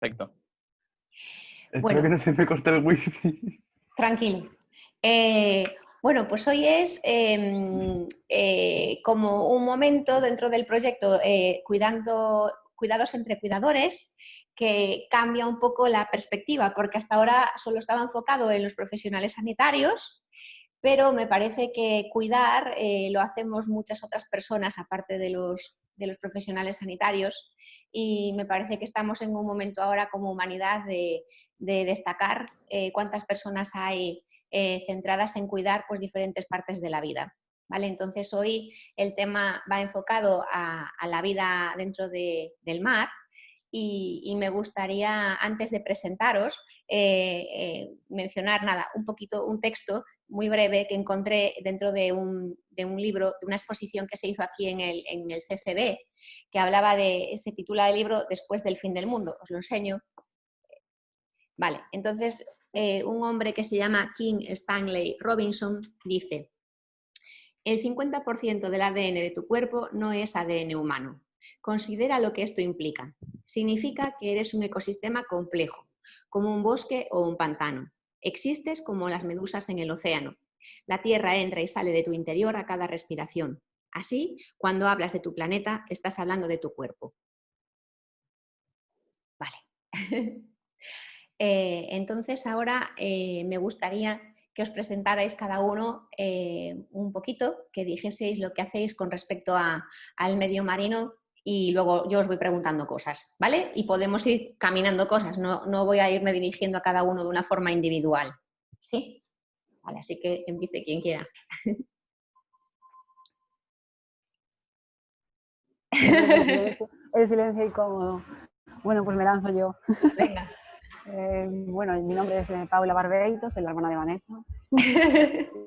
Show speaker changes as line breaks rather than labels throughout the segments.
Perfecto.
Espero que
Bueno,
no se me corte el wifi.
tranquilo. Bueno, pues hoy es como un momento dentro del proyecto Cuidados entre Cuidadores, que cambia un poco la perspectiva, porque hasta ahora solo estaba enfocado en los profesionales sanitarios, pero me parece que cuidar lo hacemos muchas otras personas aparte de los profesionales sanitarios, y me parece que estamos en un momento ahora como humanidad de destacar cuántas personas hay centradas en cuidar pues, diferentes partes de la vida. ¿Vale? Entonces hoy el tema va enfocado a la vida dentro del mar, y me gustaría, antes de presentaros, mencionar un poquito un texto muy breve que encontré dentro de un libro, de una exposición que se hizo aquí en el CCB, que hablaba se titula el libro Después del fin del mundo. Os lo enseño. Vale, entonces un hombre que se llama King Stanley Robinson dice: el 50% del ADN de tu cuerpo no es ADN humano. Considera lo que esto implica. Significa que eres un ecosistema complejo, como un bosque o un pantano. Existes como las medusas en el océano. La Tierra entra y sale de tu interior a cada respiración. Así, cuando hablas de tu planeta, estás hablando de tu cuerpo. Vale. Entonces ahora me gustaría que os presentarais cada uno un poquito, que dijeseis lo que hacéis con respecto al medio marino, y luego yo os voy preguntando cosas, ¿vale? Y podemos ir caminando cosas, no voy a irme dirigiendo a cada uno de una forma individual, ¿sí? Vale, así que empiece quien quiera.
El silencio incómodo. Bueno, pues me lanzo yo.
Venga.
Bueno, mi nombre es Paula Barbeito, soy la hermana de Vanessa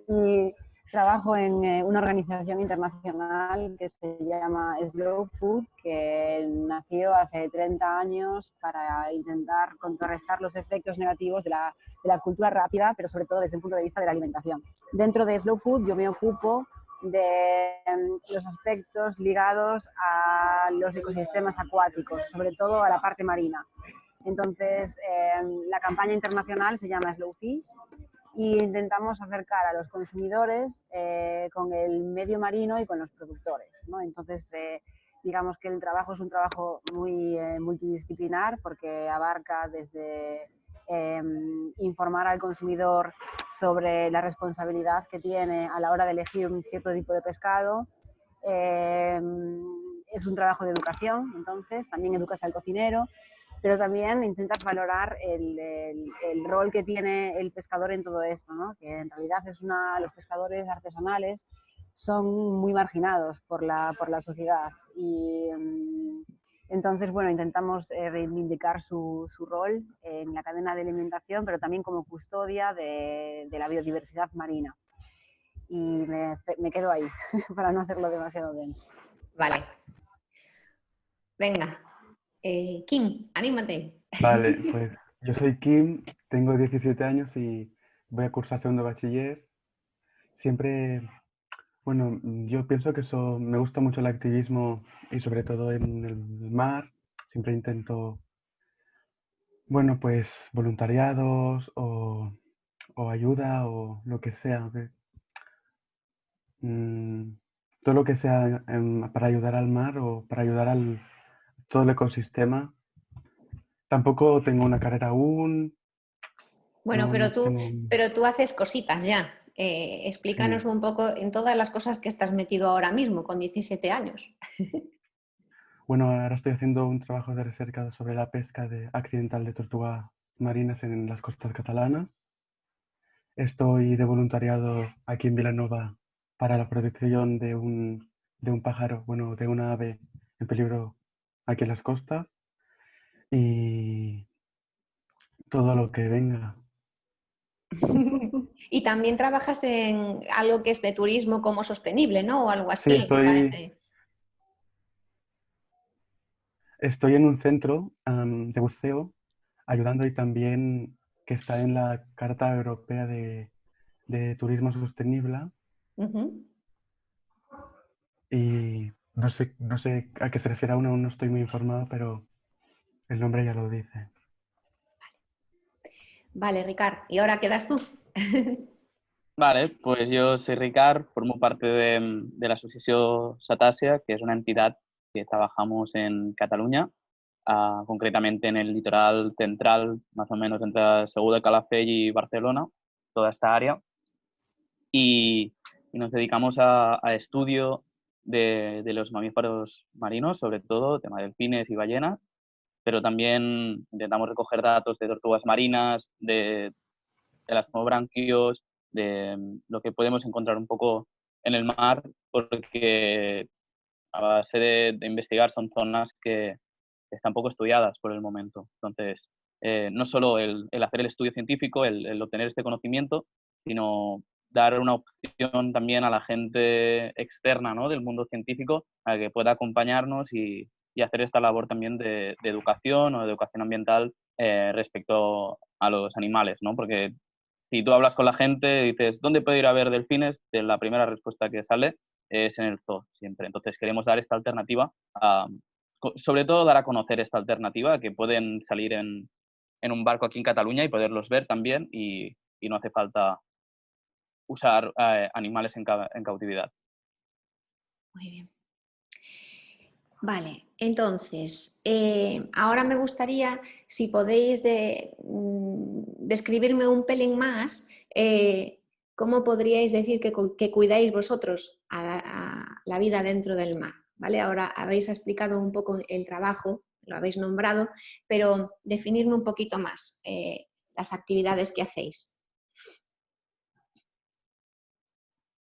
y trabajo en una organización internacional que se llama Slow Food, que nació hace 30 años para intentar contrarrestar los efectos negativos de la cultura rápida, pero sobre todo desde el punto de vista de la alimentación. Dentro de Slow Food yo me ocupo de los aspectos ligados a los ecosistemas acuáticos, sobre todo a la parte marina. Entonces, la campaña internacional se llama Slow Fish y intentamos acercar a los consumidores con el medio marino y con los productores, ¿no? Entonces, digamos que el trabajo es un trabajo muy multidisciplinar, porque abarca desde informar al consumidor sobre la responsabilidad que tiene a la hora de elegir un cierto tipo de pescado. Es un trabajo de educación, entonces también educas al cocinero, pero también intentas valorar el rol que tiene el pescador en todo esto, ¿no? Que en realidad los pescadores artesanales son muy marginados por la sociedad, y entonces, bueno, intentamos reivindicar su rol en la cadena de alimentación, pero también como custodia de la biodiversidad marina. Y me quedo ahí para no hacerlo demasiado denso.
Vale. Venga. Kim, anímate.
Vale, pues yo soy Kim, tengo 17 años y voy a cursar segundo bachiller. Siempre, bueno, yo pienso que me gusta mucho el activismo y sobre todo en el mar. Siempre intento, bueno, pues voluntariados o ayuda o lo que sea. Mm, todo lo que sea para ayudar al mar o para ayudar al todo el ecosistema. Tampoco tengo una carrera aún.
Bueno,
No tengo.
pero tú haces cositas ya. Explícanos
Sí.
un poco en todas las cosas que estás metido ahora mismo, con 17 años.
Bueno, ahora estoy haciendo un trabajo de recerca sobre la pesca accidental de tortugas marinas en las costas catalanas. Estoy de voluntariado aquí en Vilanova para la protección de un pájaro, bueno, de una ave en peligro aquí en las costas. Y todo lo que venga.
Y también trabajas en algo que es de turismo como sostenible, ¿no? O algo
Sí,
así, me parece.
estoy en un centro de buceo ayudando, y también que está en la Carta Europea de Turismo Sostenible.
Uh-huh.
Y no sé a qué se refiere aún no estoy muy informado, pero el nombre ya lo dice.
Vale, Ricard, ¿y ahora quedas tú?
Vale, pues yo soy Ricard, formo parte de la asociación Satàsia, que es una entidad que trabajamos en Cataluña, concretamente en el litoral central, más o menos entre Segur de Calafell y Barcelona, toda esta área. Y nos dedicamos a estudio de los mamíferos marinos, sobre todo, tema de delfines y ballenas, pero también intentamos recoger datos de tortugas marinas, de las branquios, de lo que podemos encontrar un poco en el mar, porque a base de investigar son zonas que están poco estudiadas por el momento. Entonces, no solo el hacer el estudio científico, el obtener este conocimiento, sino dar una opción también a la gente externa, ¿no?, del mundo científico, a que pueda acompañarnos y hacer esta labor también de educación o de educación ambiental respecto a los animales, ¿no? Porque si tú hablas con la gente y dices, ¿dónde puedo ir a ver delfines? La primera respuesta que sale es en el zoo, siempre. Entonces queremos dar esta alternativa, sobre todo dar a conocer esta alternativa, que pueden salir en un barco aquí en Cataluña y poderlos ver también, y no hace falta usar animales en cautividad.
Muy bien. Vale, entonces, ahora me gustaría, si podéis describirme un pelín más, cómo podríais decir que cuidáis vosotros a la vida dentro del mar, ¿vale? Ahora habéis explicado un poco el trabajo, lo habéis nombrado, pero definirme un poquito más las actividades que hacéis.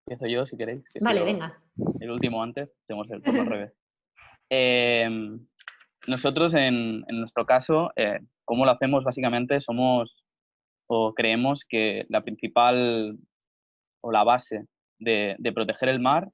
Empiezo yo, si queréis. Que
vale, venga.
El último antes, hacemos el turno al revés. Nosotros, en nuestro caso, ¿cómo lo hacemos? Básicamente creemos que la principal o la base de proteger el mar,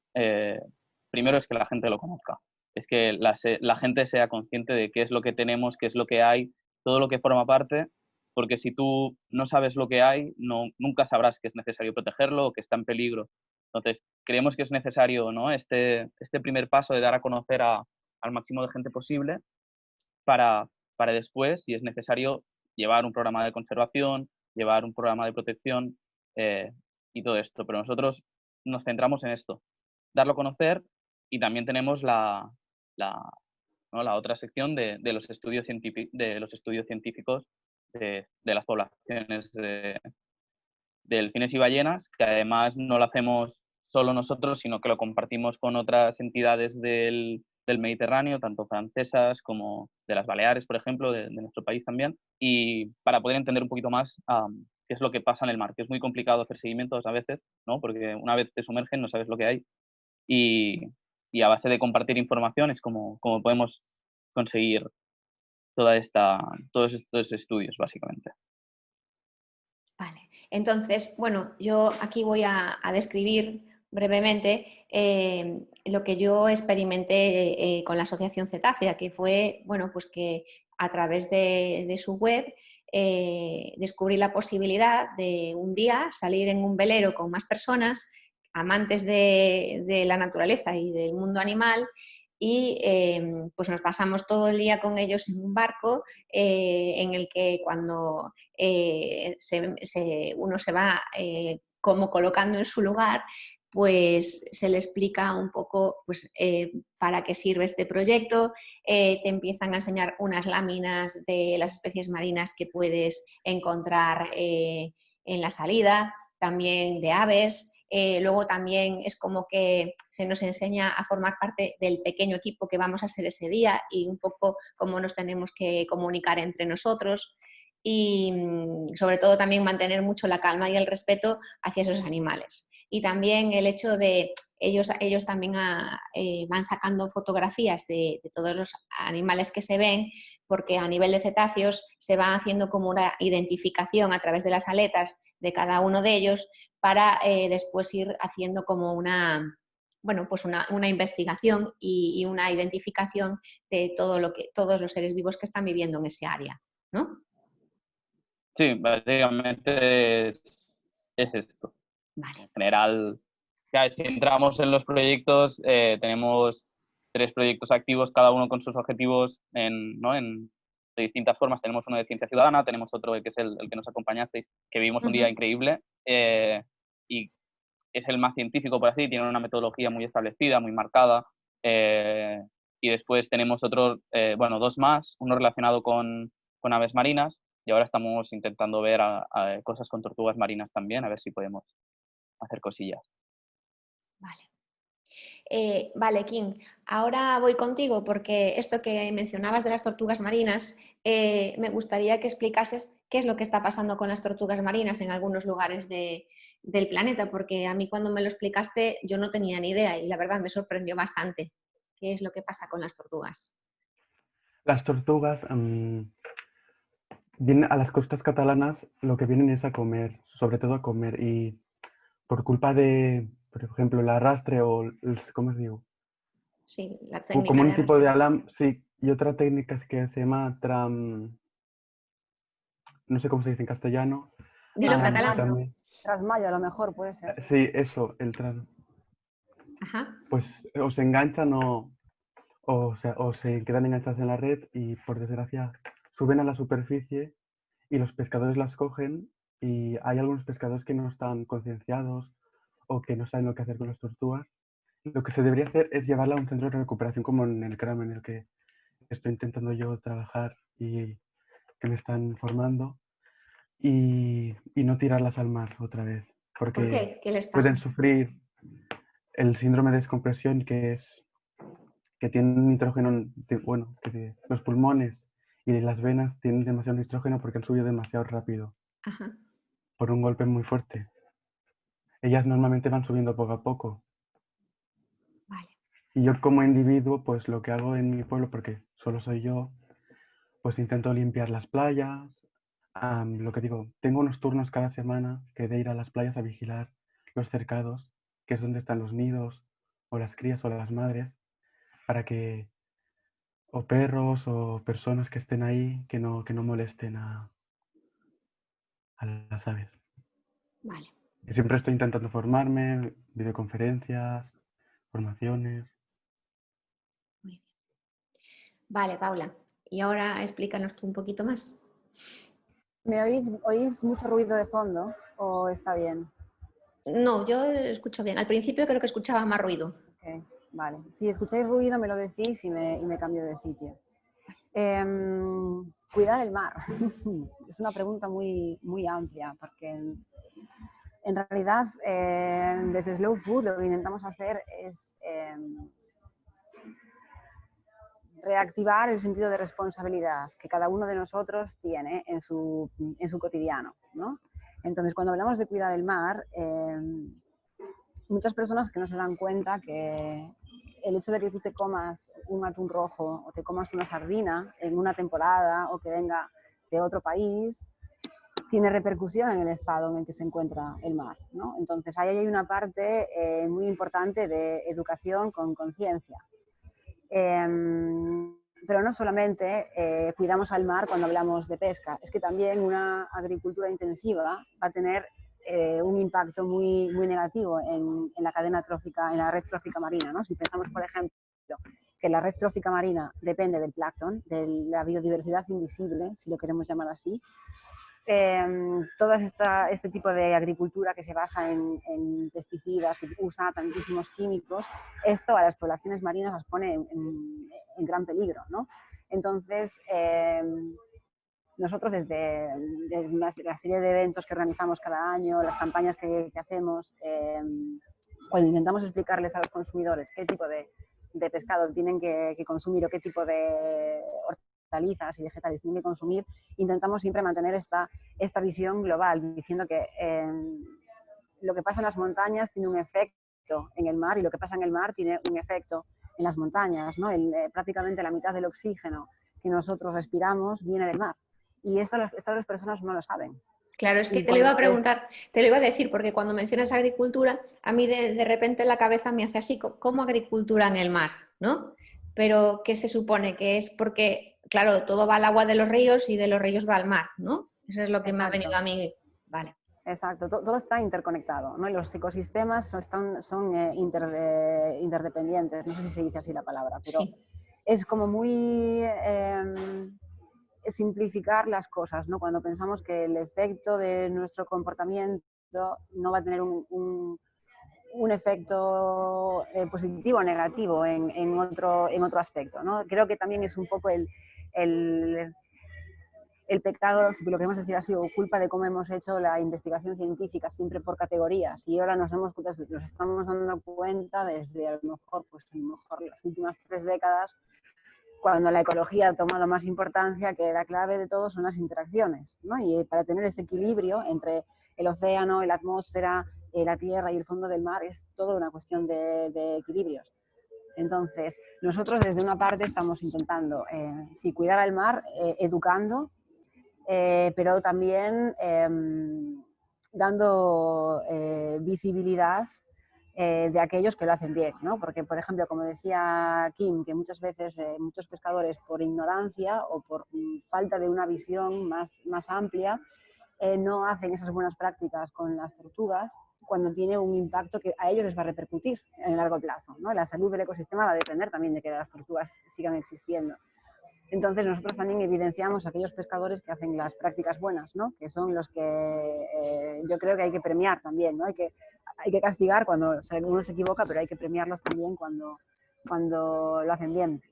primero es que la gente lo conozca, es que la gente sea consciente de qué es lo que tenemos, qué es lo que hay, todo lo que forma parte, porque si tú no sabes lo que hay, nunca sabrás que es necesario protegerlo o que está en peligro. Entonces, creemos que es necesario, ¿no?, este primer paso de dar a conocer al máximo de gente posible para después, si es necesario, llevar un programa de conservación, llevar un programa de protección y todo esto. Pero nosotros nos centramos en esto, darlo a conocer, y también tenemos la otra sección de los estudios científicos de las poblaciones de delfines y ballenas, que además no lo hacemos solo nosotros, sino que lo compartimos con otras entidades del Mediterráneo, tanto francesas como de las Baleares, por ejemplo, de nuestro país también, y para poder entender un poquito más qué es lo que pasa en el mar, que es muy complicado hacer seguimientos a veces, ¿no?, porque una vez te sumergen no sabes lo que hay, y a base de compartir información es como podemos conseguir todos estos estudios, básicamente.
Vale, entonces, bueno, yo aquí voy a describir brevemente lo que yo experimenté con la Asociación Cetácea, que fue, bueno, pues que a través de su web descubrí la posibilidad de un día salir en un velero con más personas, amantes de la naturaleza y del mundo animal, y pues nos pasamos todo el día con ellos en un barco en el que cuando uno se va como colocando en su lugar, pues se le explica un poco pues, para qué sirve este proyecto, te empiezan a enseñar unas láminas de las especies marinas que puedes encontrar en la salida, también de aves. Luego también es como que se nos enseña a formar parte del pequeño equipo que vamos a ser ese día y un poco cómo nos tenemos que comunicar entre nosotros, y sobre todo también mantener mucho la calma y el respeto hacia esos animales. Y también el hecho de ellos también van sacando fotografías de todos los animales que se ven, porque a nivel de cetáceos se va haciendo como una identificación a través de las aletas de cada uno de ellos para después ir haciendo como una investigación y una identificación de todos los seres vivos que están viviendo en ese área, ¿no?
Sí, básicamente es esto.
Vale.
En general, si entramos en los proyectos, tenemos 3 proyectos activos, cada uno con sus objetivos en de distintas formas. Tenemos uno de ciencia ciudadana, tenemos otro que es el que nos acompañasteis, que vivimos un día increíble, y es el más científico, por así, tiene una metodología muy establecida, muy marcada. Y después tenemos otros, bueno, dos más, uno relacionado con aves marinas, y ahora estamos intentando ver a cosas con tortugas marinas también, a ver si podemos hacer cosillas.
Vale. Vale, Kim, ahora voy contigo porque esto que mencionabas de las tortugas marinas, me gustaría que explicases qué es lo que está pasando con las tortugas marinas en algunos lugares del planeta, porque a mí cuando me lo explicaste yo no tenía ni idea y la verdad me sorprendió bastante. ¿Qué es lo que pasa con las tortugas?
Las tortugas vienen a las costas catalanas, lo que vienen es a comer, sobre todo a comer, y por culpa de, por ejemplo, el arrastre o, ¿cómo os digo?
Sí, la técnica
Como
de
un tipo de
arrastre.
alambre, sí, y otra técnica es que se llama no sé cómo se dice en castellano.
Dilo en catalán.
También,
Trasmayo, a lo mejor puede ser.
sí, eso,
Ajá.
pues o se enganchan o se quedan enganchadas en la red y por desgracia suben a la superficie y los pescadores las cogen y hay algunos pescadores que no están concienciados o que no saben lo que hacer con las tortugas. Lo que se debería hacer es llevarla a un centro de recuperación como en el CRAM en el que estoy intentando yo trabajar y que me están formando y no tirarlas al mar otra vez,
¿Por
porque
qué? ¿Qué les pasa?
pueden sufrir el síndrome de descompresión que es que tienen nitrógeno, bueno, que los pulmones y las venas tienen demasiado nitrógeno porque han subido demasiado rápido
Ajá.
por un golpe muy fuerte. Ellas normalmente van subiendo poco a poco.
Vale.
Y yo como individuo, pues lo que hago en mi pueblo, porque solo soy yo, pues intento limpiar las playas. Lo que digo, tengo unos turnos cada semana que de ir a las playas a vigilar los cercados, que es donde están los nidos o las crías o las madres, para que o perros o personas que estén ahí que no molesten a las aves.
Vale.
Yo siempre estoy intentando formarme, videoconferencias, formaciones.
Muy bien. Vale, Paula. Y ahora explícanos tú un poquito más.
¿Me oís mucho ruido de fondo o está bien?
No, yo escucho bien. Al principio creo que escuchaba más ruido.
Okay, vale. Si escucháis ruido me lo decís y me cambio de sitio. Cuidar el mar. Es una pregunta muy, muy amplia porque en realidad desde Slow Food lo que intentamos hacer es reactivar el sentido de responsabilidad que cada uno de nosotros tiene en su cotidiano, ¿no? Entonces, cuando hablamos de cuidar el mar, muchas personas que no se dan cuenta que el hecho de que tú te comas un atún rojo o te comas una sardina en una temporada o que venga de otro país, tiene repercusión en el estado en el que se encuentra el mar, ¿no? Entonces, ahí hay una parte muy importante de educación con conciencia. Pero no solamente cuidamos al mar cuando hablamos de pesca, es que también una agricultura intensiva va a tener un impacto muy, muy negativo en la cadena trófica, en la red trófica marina, ¿no? Si pensamos, por ejemplo, que la red trófica marina depende del plancton, de la biodiversidad invisible, si lo queremos llamar así, todo este tipo de agricultura que se basa en pesticidas, que usa tantísimos químicos, esto a las poblaciones marinas las pone en gran peligro, ¿no? Entonces, nosotros desde la serie de eventos que organizamos cada año, las campañas que hacemos, cuando intentamos explicarles a los consumidores qué tipo de pescado tienen que consumir o qué tipo de hortalizas y vegetales tienen que consumir, intentamos siempre mantener esta visión global, diciendo que lo que pasa en las montañas tiene un efecto en el mar y lo que pasa en el mar tiene un efecto en las montañas, ¿no? Prácticamente la mitad del oxígeno que nosotros respiramos viene del mar y esto las personas no lo saben.
Claro, es que te lo iba a preguntar, te lo iba a decir, porque cuando mencionas agricultura, a mí de repente en la cabeza me hace así, como agricultura en el mar, ¿no? Pero ¿qué se supone? Que es porque, claro, todo va al agua de los ríos y de los ríos va al mar, ¿no? Eso es lo que me ha venido a mí. Vale.
Exacto, todo está interconectado, ¿no? Y los ecosistemas son interdependientes, no sé si se dice así la palabra, pero sí. Es como muy... simplificar las cosas, ¿no? Cuando pensamos que el efecto de nuestro comportamiento no va a tener un efecto positivo o negativo en otro aspecto, ¿no? Creo que también es un poco el pecado, si lo queremos decir así, o culpa de cómo hemos hecho la investigación científica siempre por categorías, y ahora nos estamos dando cuenta desde a lo mejor las últimas 3 décadas, cuando la ecología ha tomado más importancia, que la clave de todo son las interacciones, ¿no? Y para tener ese equilibrio entre el océano, la atmósfera, la tierra y el fondo del mar, es toda una cuestión de equilibrios. Entonces, nosotros desde una parte estamos intentando, sí, cuidar al mar, educando, pero también dando visibilidad de aquellos que lo hacen bien, ¿no? Porque, por ejemplo, como decía Kim, que muchas veces muchos pescadores por ignorancia o por falta de una visión más amplia no hacen esas buenas prácticas con las tortugas, cuando tiene un impacto que a ellos les va a repercutir en el largo plazo, ¿no? La salud del ecosistema va a depender también de que las tortugas sigan existiendo. Entonces nosotros también evidenciamos a aquellos pescadores que hacen las prácticas buenas, ¿no? Que son los que yo creo que hay que premiar también, ¿no? Hay que castigar cuando uno se equivoca, pero hay que premiarlos también cuando lo hacen bien.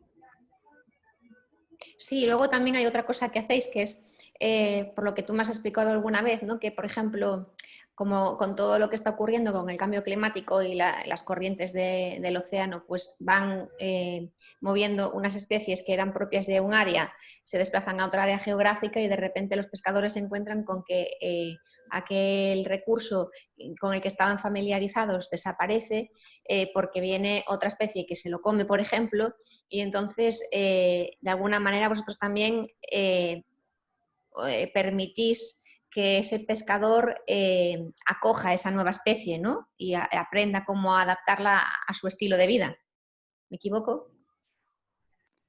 Sí, luego también hay otra cosa que hacéis que es, por lo que tú me has explicado alguna vez, ¿no? Que, por ejemplo, como con todo lo que está ocurriendo con el cambio climático y las corrientes del océano, pues van moviendo unas especies que eran propias de un área, se desplazan a otra área geográfica y de repente los pescadores se encuentran con que aquel recurso con el que estaban familiarizados desaparece porque viene otra especie que se lo come, por ejemplo, y entonces de alguna manera vosotros también permitís que ese pescador acoja esa nueva especie, ¿no? Y aprenda cómo adaptarla a su estilo de vida. ¿Me equivoco?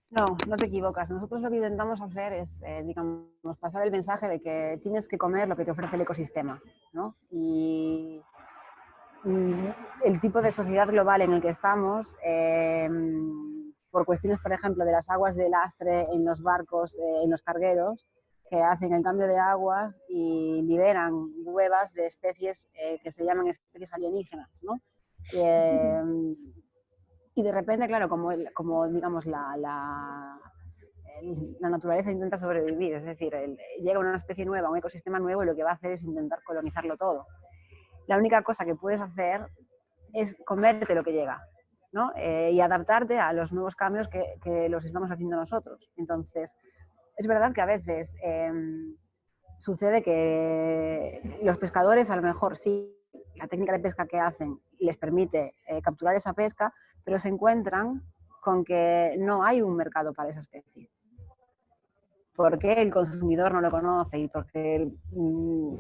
No, no te equivocas. Nosotros lo que intentamos hacer es, digamos, pasar el mensaje de que tienes que comer lo que te ofrece el ecosistema, ¿no? Y el tipo de sociedad global en el que estamos, por cuestiones, por ejemplo, de las aguas de lastre en los barcos, en los cargueros, que hacen el cambio de aguas y liberan huevas de especies que se llaman especies alienígenas, ¿no? Y de repente, claro, como digamos, la naturaleza intenta sobrevivir, es decir, llega una especie nueva, un ecosistema nuevo, y lo que va a hacer es intentar colonizarlo todo. La única cosa que puedes hacer es comerte lo que llega, ¿no? Y adaptarte a los nuevos cambios que los estamos haciendo nosotros. Entonces, es verdad que a veces sucede que los pescadores, a lo mejor sí, la técnica de pesca que hacen les permite capturar esa pesca, pero se encuentran con que no hay un mercado para esa especie. Porque el consumidor no lo conoce y porque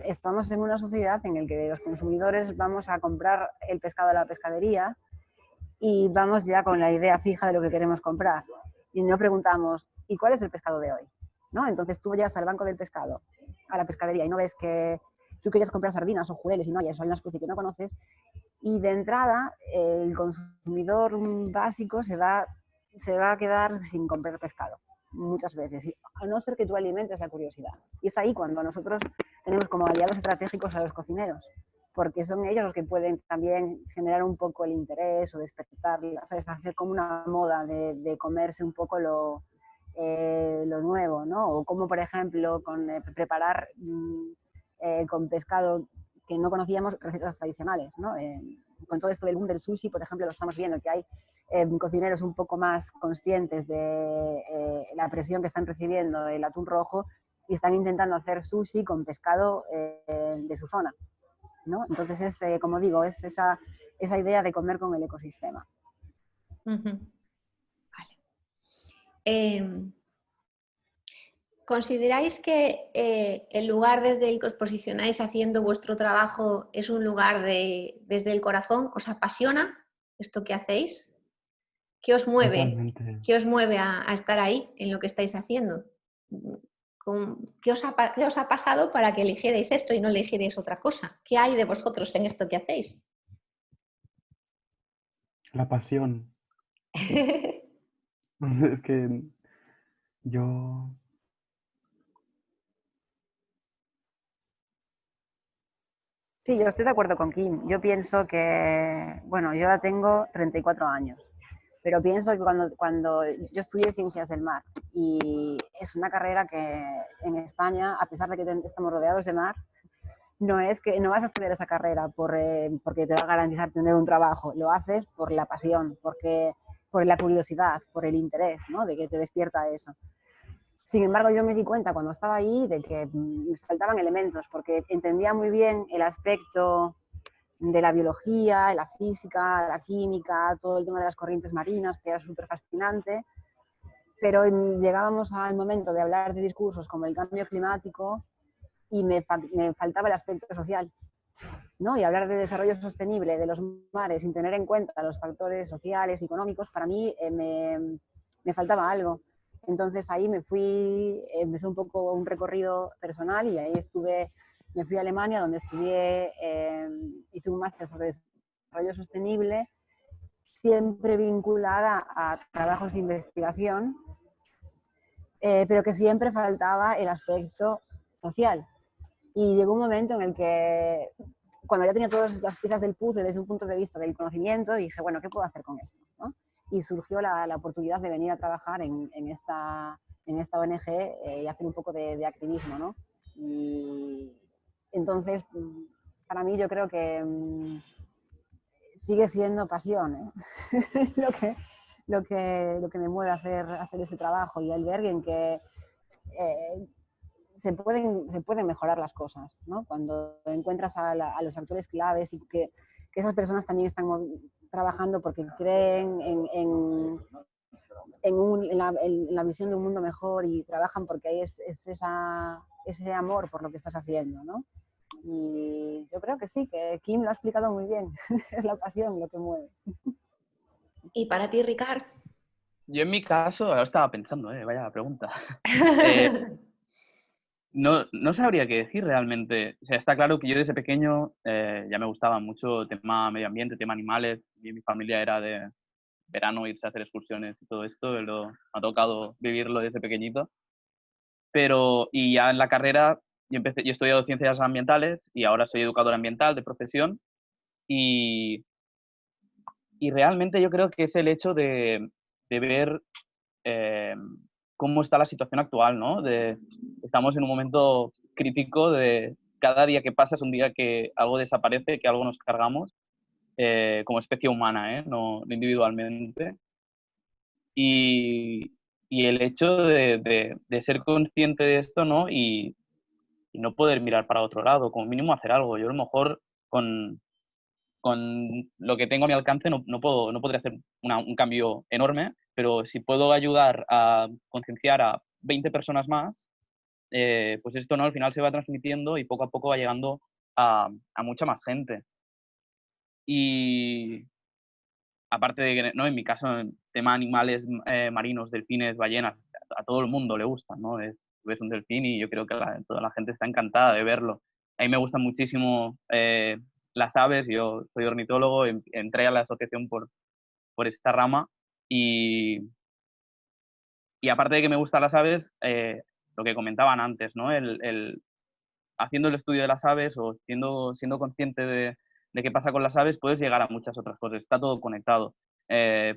estamos en una sociedad en la que los consumidores vamos a comprar el pescado a la pescadería y vamos ya con la idea fija de lo que queremos comprar. Y no preguntamos, ¿y cuál es el pescado de hoy? ¿No? Entonces tú llegas al banco del pescado, a la pescadería, y no ves que tú querías comprar sardinas o jureles y no hay eso, hay una especie que no conoces. Y de entrada, el consumidor básico se va a quedar sin comprar pescado muchas veces, a no ser que tú alimentes la curiosidad. Y es ahí cuando nosotros tenemos como aliados estratégicos a los cocineros, porque son ellos los que pueden también generar un poco el interés o despertar, ¿sabes? Hacer como una moda de comerse un poco lo nuevo, ¿no? O como, por ejemplo, preparar con pescado que no conocíamos recetas tradicionales, ¿no? Con todo esto del boom del sushi, por ejemplo, lo estamos viendo, que hay cocineros un poco más conscientes de la presión que están recibiendo el atún rojo y están intentando hacer sushi con pescado de su zona, ¿no? Entonces, es, como digo, es esa idea de comer con el ecosistema.
Vale. ¿Consideráis que el lugar desde el que os posicionáis haciendo vuestro trabajo es un lugar desde el corazón? ¿Os apasiona esto que hacéis? ¿Qué os mueve?
Totalmente.
¿Qué os mueve a estar ahí en lo que estáis haciendo? ¿Qué os ha pasado para que eligierais esto y no eligierais otra cosa? ¿Qué hay de vosotros en esto que hacéis?
La pasión. Es que yo
Sí, yo estoy de acuerdo con Kim. Yo pienso que, bueno, yo ahora tengo 34 años, pero pienso que cuando yo estudié Ciencias del Mar y es una carrera que en España, a pesar de que estamos rodeados de mar, no es que no vas a estudiar esa carrera porque te va a garantizar tener un trabajo, lo haces por la pasión, por la curiosidad, por el interés, ¿no? De que te despierta eso. Sin embargo, yo me di cuenta cuando estaba ahí de que me faltaban elementos, porque entendía muy bien el aspecto de la biología, la física, la química, todo el tema de las corrientes marinas, que era súper fascinante, pero llegábamos al momento de hablar de discursos como el cambio climático y me faltaba el aspecto social, ¿no? Y hablar de desarrollo sostenible de los mares sin tener en cuenta los factores sociales y económicos, para mí me faltaba algo. Entonces ahí empecé un poco un recorrido personal y ahí me fui a Alemania donde estudié, hice un máster sobre desarrollo sostenible, siempre vinculada a trabajos de investigación, pero que siempre faltaba el aspecto social. Y llegó un momento en el que, cuando ya tenía todas las piezas del puzzle desde un punto de vista del conocimiento, dije, bueno, ¿qué puedo hacer con esto? ¿No? Y surgió la oportunidad de venir a trabajar en esta ONG y hacer un poco de activismo, ¿no? Y entonces, para mí yo creo que sigue siendo pasión, ¿eh? lo que me mueve a hacer este trabajo y el ver en que se pueden mejorar las cosas, ¿no? Cuando encuentras a los actores claves y que esas personas también están trabajando porque creen en la visión de un mundo mejor y trabajan porque es ese amor por lo que estás haciendo, ¿no? Y yo creo que sí, que Kim lo ha explicado muy bien. Es la pasión lo que mueve.
¿Y para ti, Ricard?
Yo en mi caso, ahora estaba pensando, vaya pregunta. No sabría qué decir realmente. O sea, está claro que yo desde pequeño ya me gustaba mucho el tema medio ambiente, tema animales. Y mi familia era de verano irse a hacer excursiones y todo esto. Me ha tocado vivirlo desde pequeñito. Y ya en la carrera, yo he estudiado ciencias ambientales y ahora soy educador ambiental de profesión. Y realmente yo creo que es el hecho de ver cómo está la situación actual, ¿no? Estamos en un momento crítico de cada día que pasa es un día que algo desaparece, que algo nos cargamos como especie humana, no individualmente. Y el hecho de ser consciente de esto, ¿no? Y no poder mirar para otro lado, como mínimo hacer algo. Yo a lo mejor con lo que tengo a mi alcance no podré hacer un cambio enorme, pero si puedo ayudar a concienciar a 20 personas más, pues esto, ¿no? Al final se va transmitiendo y poco a poco va llegando a mucha más gente. Y aparte de que, ¿no? En mi caso, el tema animales marinos, delfines, ballenas, a todo el mundo le gustan, ¿no? Ves un delfín y yo creo que toda la gente está encantada de verlo. A mí me gustan muchísimo las aves, yo soy ornitólogo, entré a la asociación por esta rama y aparte de que me gustan las aves, lo que comentaban antes, ¿no? Haciendo el estudio de las aves o siendo consciente de qué pasa con las aves, puedes llegar a muchas otras cosas. Está todo conectado.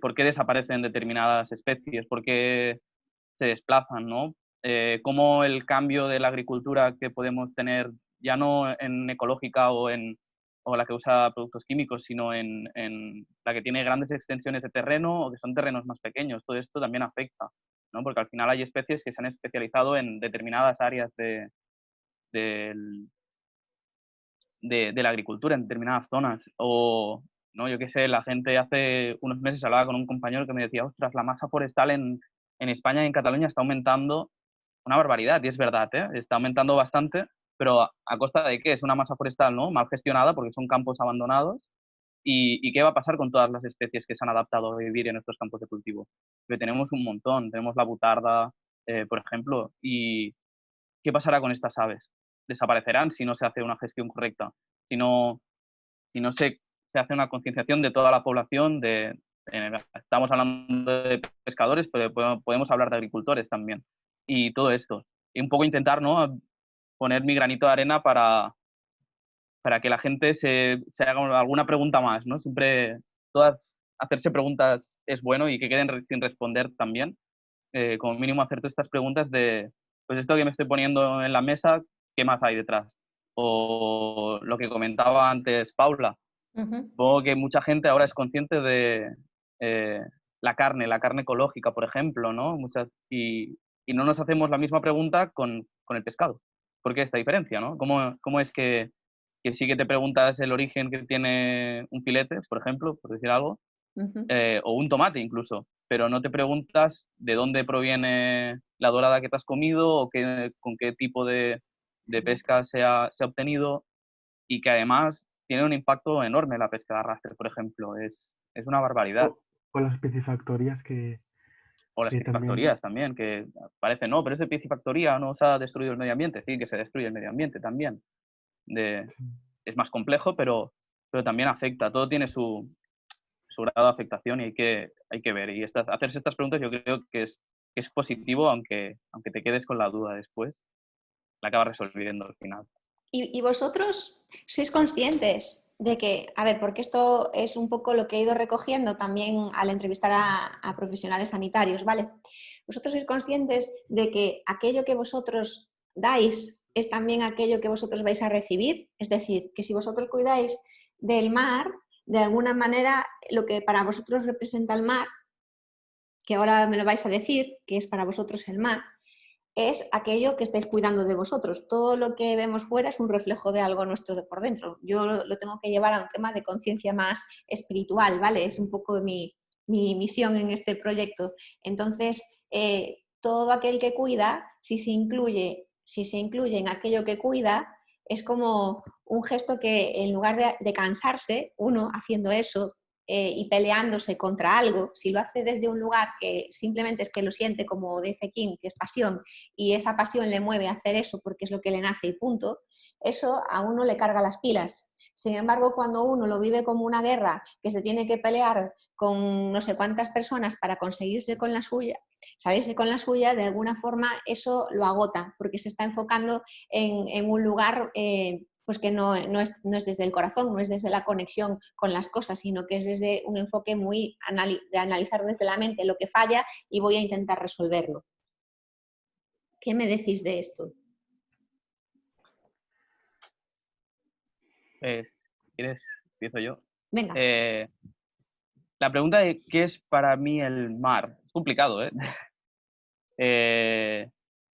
¿Por qué desaparecen determinadas especies? ¿Por qué se desplazan? ¿No? Cómo el cambio de la agricultura que podemos tener, ya no en ecológica o la que usa productos químicos, sino en la que tiene grandes extensiones de terreno o que son terrenos más pequeños. Todo esto también afecta, ¿no? Porque al final hay especies que se han especializado en determinadas áreas de la agricultura en determinadas zonas. O, no, yo qué sé, la gente hace unos meses hablaba con un compañero que me decía, ostras, la masa forestal en España y en Cataluña está aumentando una barbaridad. Y es verdad, está aumentando bastante, pero ¿a costa de qué? Es una masa forestal, ¿no? Mal gestionada porque son campos abandonados. ¿Y qué va a pasar con todas las especies que se han adaptado a vivir en estos campos de cultivo? Porque tenemos un montón, tenemos la butarda, por ejemplo, y ¿qué pasará con estas aves? Desaparecerán si no se hace una gestión correcta, si no se hace una concienciación de toda la población. Estamos hablando de pescadores, pero podemos hablar de agricultores también. Y todo esto. Y un poco intentar, ¿no? Poner mi granito de arena para para que la gente se haga alguna pregunta más, ¿no? Siempre hacerse preguntas es bueno y que queden sin responder también. Como mínimo hacerte estas preguntas de, pues esto que me estoy poniendo en la mesa, ¿qué más hay detrás? O lo que comentaba antes Paula, supongo que mucha gente ahora es consciente de la carne ecológica, por ejemplo, ¿no? Y no nos hacemos la misma pregunta con el pescado. ¿Por qué esta diferencia, no? ¿Cómo es que sí que te preguntas el origen que tiene un filete, por ejemplo, por decir algo, o un tomate incluso, pero no te preguntas de dónde proviene la dorada que te has comido o con qué tipo de pesca se ha obtenido, y que además tiene un impacto enorme la pesca de arrastre, por ejemplo. Es una barbaridad.
O las piscifactorías
O las
que también...
piscifactorías también, que parece, no, pero es de piscifactoría, no se ha destruido el medio ambiente. Sí, que se destruye el medio ambiente también. Es más complejo, pero también afecta. Todo tiene su grado de afectación y hay que ver. Y hacerse estas preguntas yo creo que es positivo, aunque te quedes con la duda después, la acabas resolviendo al final.
¿Y vosotros sois conscientes de que, a ver, porque esto es un poco lo que he ido recogiendo también al entrevistar a profesionales sanitarios, ¿vale? ¿Vosotros sois conscientes de que aquello que vosotros dais es también aquello que vosotros vais a recibir? Es decir, que si vosotros cuidáis del mar, de alguna manera lo que para vosotros representa el mar, que ahora me lo vais a decir, que es para vosotros el mar, es aquello que estáis cuidando de vosotros. Todo lo que vemos fuera es un reflejo de algo nuestro de por dentro. Yo lo tengo que llevar a un tema de conciencia más espiritual, ¿vale? Es un poco mi misión en este proyecto. Entonces, todo aquel que cuida, si se incluye en aquello que cuida, es como un gesto que en lugar de cansarse, uno haciendo eso, y peleándose contra algo, si lo hace desde un lugar que simplemente es que lo siente, como dice King, que es pasión, y esa pasión le mueve a hacer eso porque es lo que le nace y punto, eso a uno le carga las pilas. Sin embargo, cuando uno lo vive como una guerra, que se tiene que pelear con no sé cuántas personas para conseguirse con la suya, salirse con la suya, de alguna forma eso lo agota, porque se está enfocando en un lugar pues que no es desde el corazón, no es desde la conexión con las cosas, sino que es desde un enfoque muy de analizar desde la mente lo que falla y voy a intentar resolverlo. ¿Qué me decís de esto?
¿Quieres? Empiezo yo.
Venga.
La pregunta de ¿qué es para mí el mar? Es complicado, ¿eh?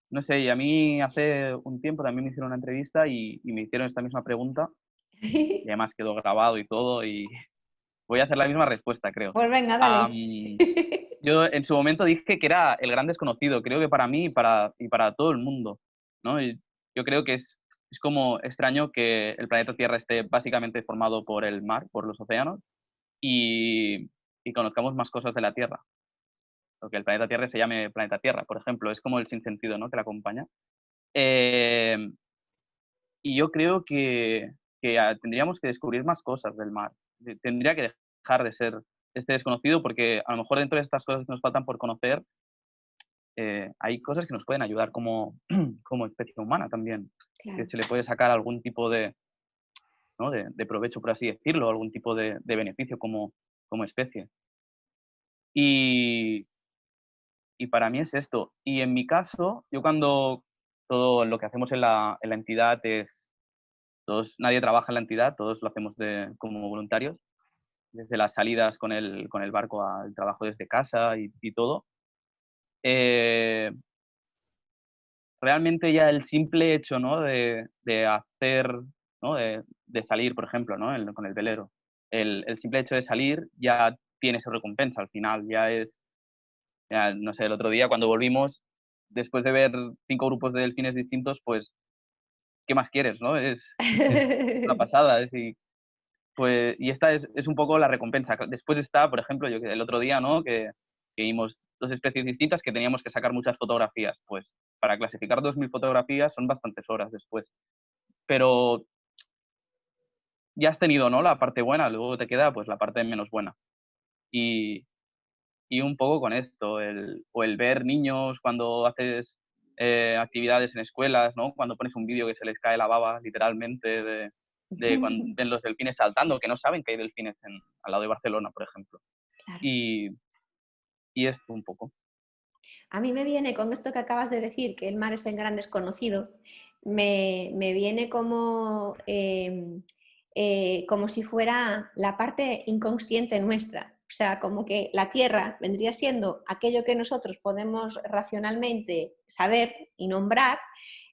No sé, y a mí hace un tiempo también me hicieron una entrevista y me hicieron esta misma pregunta, y además quedó grabado y todo, y voy a hacer la misma respuesta, creo.
Pues venga, dale.
Yo en su momento dije que era el gran desconocido, creo que para mí y para todo el mundo, ¿no? Y yo creo que es como extraño que el planeta Tierra esté básicamente formado por el mar, por los océanos, y conozcamos más cosas de la Tierra. Porque el planeta Tierra se llame planeta Tierra, por ejemplo, es como el sinsentido, ¿no?, que la acompaña. Y yo creo que tendríamos que descubrir más cosas del mar. Tendría que dejar de ser este desconocido, porque a lo mejor dentro de estas cosas que nos faltan por conocer, hay cosas que nos pueden ayudar como especie humana también.
Claro.
Que se le puede sacar algún tipo de, ¿no?, de provecho, por así decirlo, algún tipo de beneficio como especie. Y para mí es esto. Y en mi caso, yo cuando todo lo que hacemos en la entidad nadie trabaja en la entidad, todos lo hacemos como voluntarios, desde las salidas con el barco al trabajo desde casa y todo. Realmente ya el simple hecho, ¿no?, de hacer, ¿no?, de salir, por ejemplo, ¿no?, con el velero, el simple hecho de salir ya tiene su recompensa al final, ya, no sé, el otro día cuando volvimos, después de ver 5 grupos de delfines distintos, pues, ¿qué más quieres, no? Es una pasada, y esta es un poco la recompensa. Después está, por ejemplo, el otro día, ¿no?, que vimos 2 especies distintas que teníamos que sacar muchas fotografías. Pues, para clasificar 2000 fotografías son bastantes horas después. Pero ya has tenido, ¿no?, la parte buena, luego te queda, pues, la parte menos buena. Y un poco con esto, el ver niños cuando haces actividades en escuelas, ¿no?, cuando pones un vídeo que se les cae la baba, literalmente, de cuando ven los delfines saltando, que no saben que hay delfines al lado de Barcelona, por ejemplo.
Claro.
Y esto un poco.
A mí me viene con esto que acabas de decir, que el mar es el gran desconocido, me viene como si fuera la parte inconsciente nuestra. O sea, como que la Tierra vendría siendo aquello que nosotros podemos racionalmente saber y nombrar,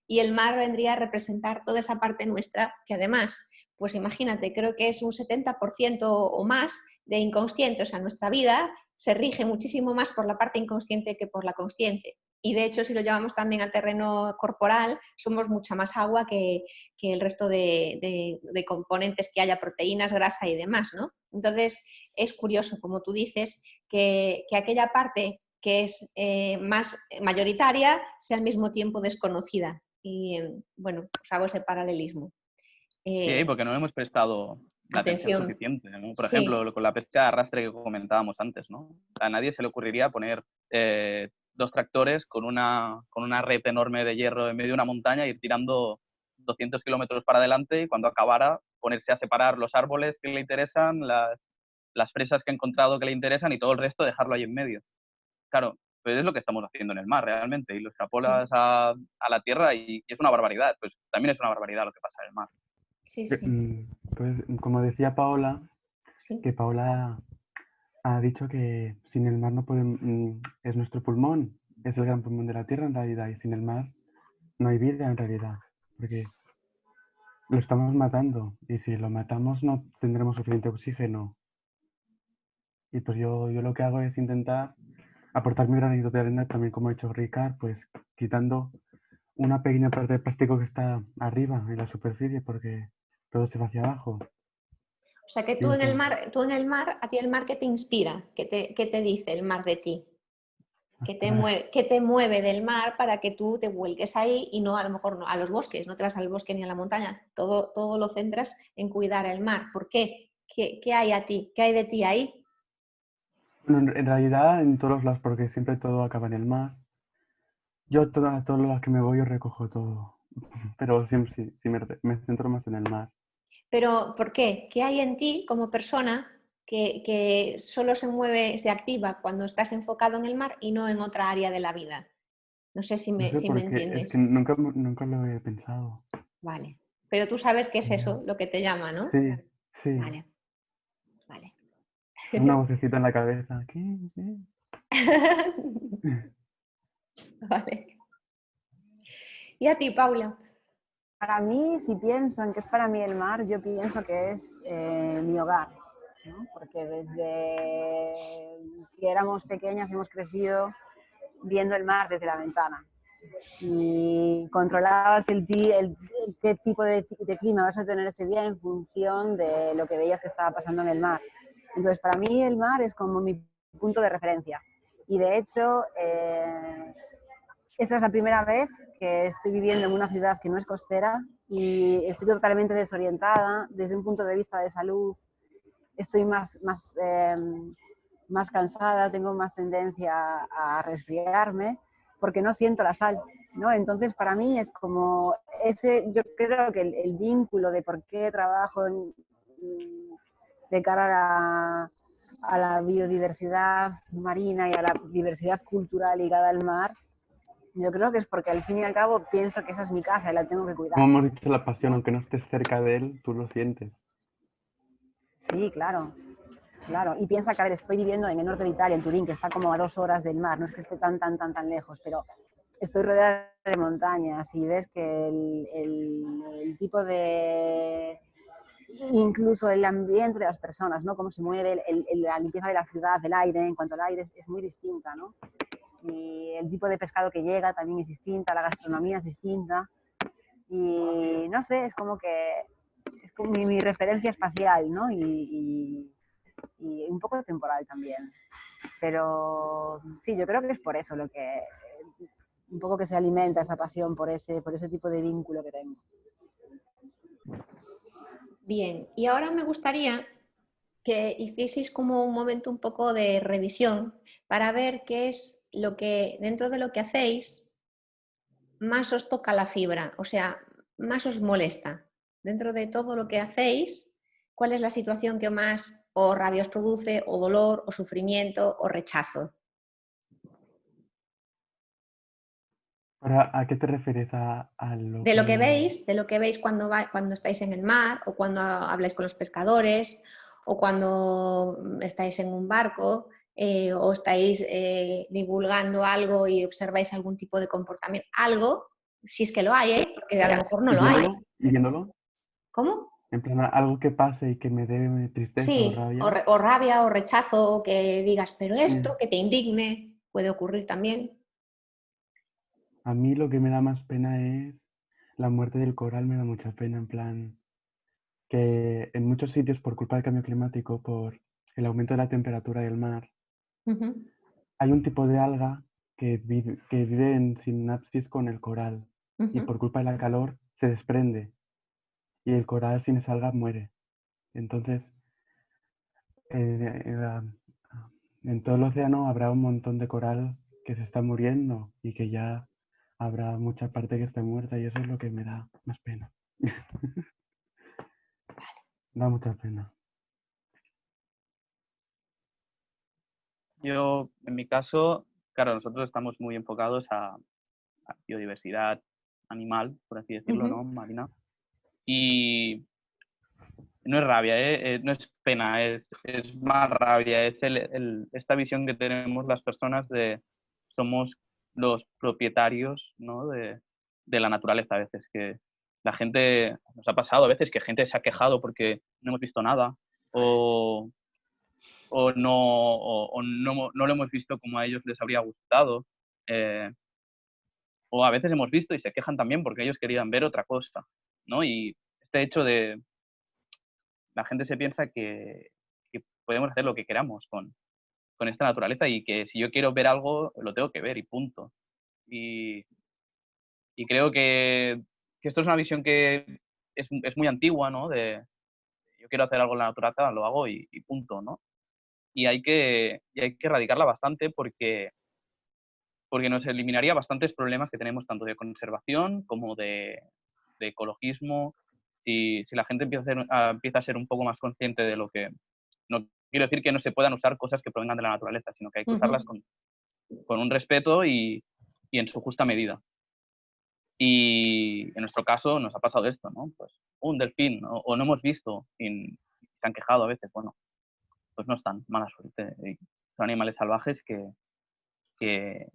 y el mar vendría a representar toda esa parte nuestra, que además, pues imagínate, creo que es un 70% o más de inconsciente. O sea, nuestra vida se rige muchísimo más por la parte inconsciente que por la consciente. Y de hecho, si lo llevamos también al terreno corporal, somos mucha más agua que el resto de componentes que haya, proteínas, grasa y demás, ¿no? Entonces, es curioso, como tú dices, que aquella parte que es más mayoritaria sea al mismo tiempo desconocida. Y bueno, os hago ese paralelismo.
Sí, porque no hemos prestado la atención suficiente, ¿no? Por ejemplo, con la pesca de arrastre que comentábamos antes, ¿no? A nadie se le ocurriría poner 2 tractores con una red enorme de hierro en medio de una montaña y ir tirando 200 kilómetros para adelante, y cuando acabara ponerse a separar los árboles que le interesan, las fresas que ha encontrado que le interesan y todo el resto dejarlo ahí en medio. Claro, pues es lo que estamos haciendo en el mar realmente, y lo extrapolas a la tierra y es una barbaridad. Pues también es una barbaridad lo que pasa en el mar.
Sí, sí.
Pues como decía Paola,
Sí.
que Paola ha dicho que sin el mar no podemos, es nuestro pulmón, es el gran pulmón de la Tierra en realidad, y sin el mar no hay vida en realidad, porque lo estamos matando, y si lo matamos no tendremos suficiente oxígeno. Y pues yo lo que hago es intentar aportar mi granito de arena, también como ha hecho Ricard, pues quitando una pequeña parte de plástico que está arriba en la superficie, porque todo se va hacia abajo.
O sea que tú en el mar, a ti el mar, ¿qué te inspira? ¿Qué te dice el mar de ti? ¿Qué te mueve del mar para que tú te vuelques ahí y no, a lo mejor, no, a los bosques? No te vas al bosque ni a la montaña, todo lo centras en cuidar el mar. ¿Por qué? ¿Qué hay a ti? ¿Qué hay de ti ahí?
Bueno, en realidad en todos lados, porque siempre todo acaba en el mar. Yo a todos los que me voy yo recojo todo, pero siempre sí me centro más en el mar.
Pero ¿por qué? ¿Qué hay en ti como persona que solo se mueve, se activa cuando estás enfocado en el mar y no en otra área de la vida? No sé si
No sé
me
por qué, es que
entiendes.
nunca lo he pensado.
Vale. Pero tú sabes que es eso lo que te llama, ¿no?
Sí, sí.
Vale, vale.
Una vocecita en la cabeza. ¿Qué?
Vale. ¿Y a ti, Paula?
Para mí, si pienso en qué es para mí el mar, yo pienso que es mi hogar, ¿no? Porque desde que éramos pequeñas hemos crecido viendo el mar desde la ventana y controlabas qué tipo de clima vas a tener ese día en función de lo que veías que estaba pasando en el mar. Entonces, para mí el mar es como mi punto de referencia. Y de hecho, esta es la primera vez que estoy viviendo en una ciudad que no es costera y estoy totalmente desorientada desde un punto de vista de salud. Estoy más cansada, tengo más tendencia a resfriarme porque no siento la sal, ¿no? Entonces, para mí es como yo creo que el vínculo de por qué trabajo de cara a la biodiversidad marina y a la diversidad cultural ligada al mar, yo creo que es porque al fin y al cabo pienso que esa es mi casa y la tengo que cuidar.
Como hemos dicho, la pasión, aunque no estés cerca de él, tú lo sientes.
Sí, claro. Claro, y piensa que, a ver, estoy viviendo en el norte de Italia, en Turín, que está como a 2 horas del mar, no es que esté tan lejos, pero estoy rodeada de montañas y ves que el tipo de... incluso el ambiente de las personas, ¿no? Cómo se mueve, la limpieza de la ciudad, del aire, en cuanto al aire, es muy distinta, ¿no? Y el tipo de pescado que llega también es distinta, la gastronomía es distinta, y no sé, es como mi referencia espacial, ¿no? Y un poco temporal también. Pero sí, yo creo que es por eso lo que un poco que se alimenta esa pasión por ese tipo de vínculo que tengo.
Bien, y ahora me gustaría que hicieseis como un momento un poco de revisión para ver qué es lo que, dentro de lo que hacéis, más os toca la fibra, o sea, más os molesta. dentro de todo lo que hacéis, ¿cuál es la situación que más o rabia os produce, o dolor, o sufrimiento, o rechazo?
Ahora, ¿a qué te refieres a lo
De
que...
lo que veis cuando estáis en el mar, o cuando habláis con los pescadores, o cuando estáis en un barco, o estáis divulgando algo y observáis algún tipo de comportamiento? Algo, si es que lo hay, porque a lo mejor no
¿Y
lo hay.
viéndolo?
¿Cómo?
En plan, algo que pase y que me dé tristeza o
Sí,
rabia.
o rabia o rechazo, o que digas, pero esto,
Mm.
que te indigne, puede ocurrir también.
A mí lo que me da más pena es la muerte del coral, me da mucha pena, en plan, que en muchos sitios por culpa del cambio climático, por el aumento de la temperatura del mar,
Ujú,
hay un tipo de alga que vive en sinapsis con el coral y
ujú.
por culpa de la calor se desprende y el coral sin esa alga muere. Entonces, eh, eh, en todo el océano habrá un montón de coral que se está muriendo y que ya habrá mucha parte que esté muerta y eso es lo que me da más pena. Da mucha pena.
Yo, en mi caso, claro, nosotros estamos muy enfocados a biodiversidad animal, por así decirlo, ¿no?
Ujú.
Marina. Y no es rabia, no es pena, es más rabia, es esta visión que tenemos las personas de somos los propietarios, ¿no? de la naturaleza a veces, que la gente, nos ha pasado a veces que gente se ha quejado porque no hemos visto nada o, no lo hemos visto como a ellos les habría gustado. eh, o a veces hemos visto y se quejan también porque ellos querían ver otra cosa, ¿no? Y este hecho de la gente se piensa que podemos hacer lo que queramos con esta naturaleza y que si yo quiero ver algo, lo tengo que ver y punto. Y, y creo que esto es una visión que es muy antigua, ¿no? De yo quiero hacer algo en la naturaleza, lo hago y punto, ¿no? Y hay que erradicarla bastante porque nos eliminaría bastantes problemas que tenemos tanto de conservación como de ecologismo. Si la gente empieza a ser un poco más consciente de lo que... No quiero decir que no se puedan usar cosas que provengan de la naturaleza, sino que hay que usarlas
Ujú.
con un respeto y en su justa medida. Y en nuestro caso nos ha pasado esto, ¿no? Pues un delfín, ¿no? O no hemos visto y se han quejado a veces. Bueno, pues no están, mala suerte. Y son animales salvajes que, que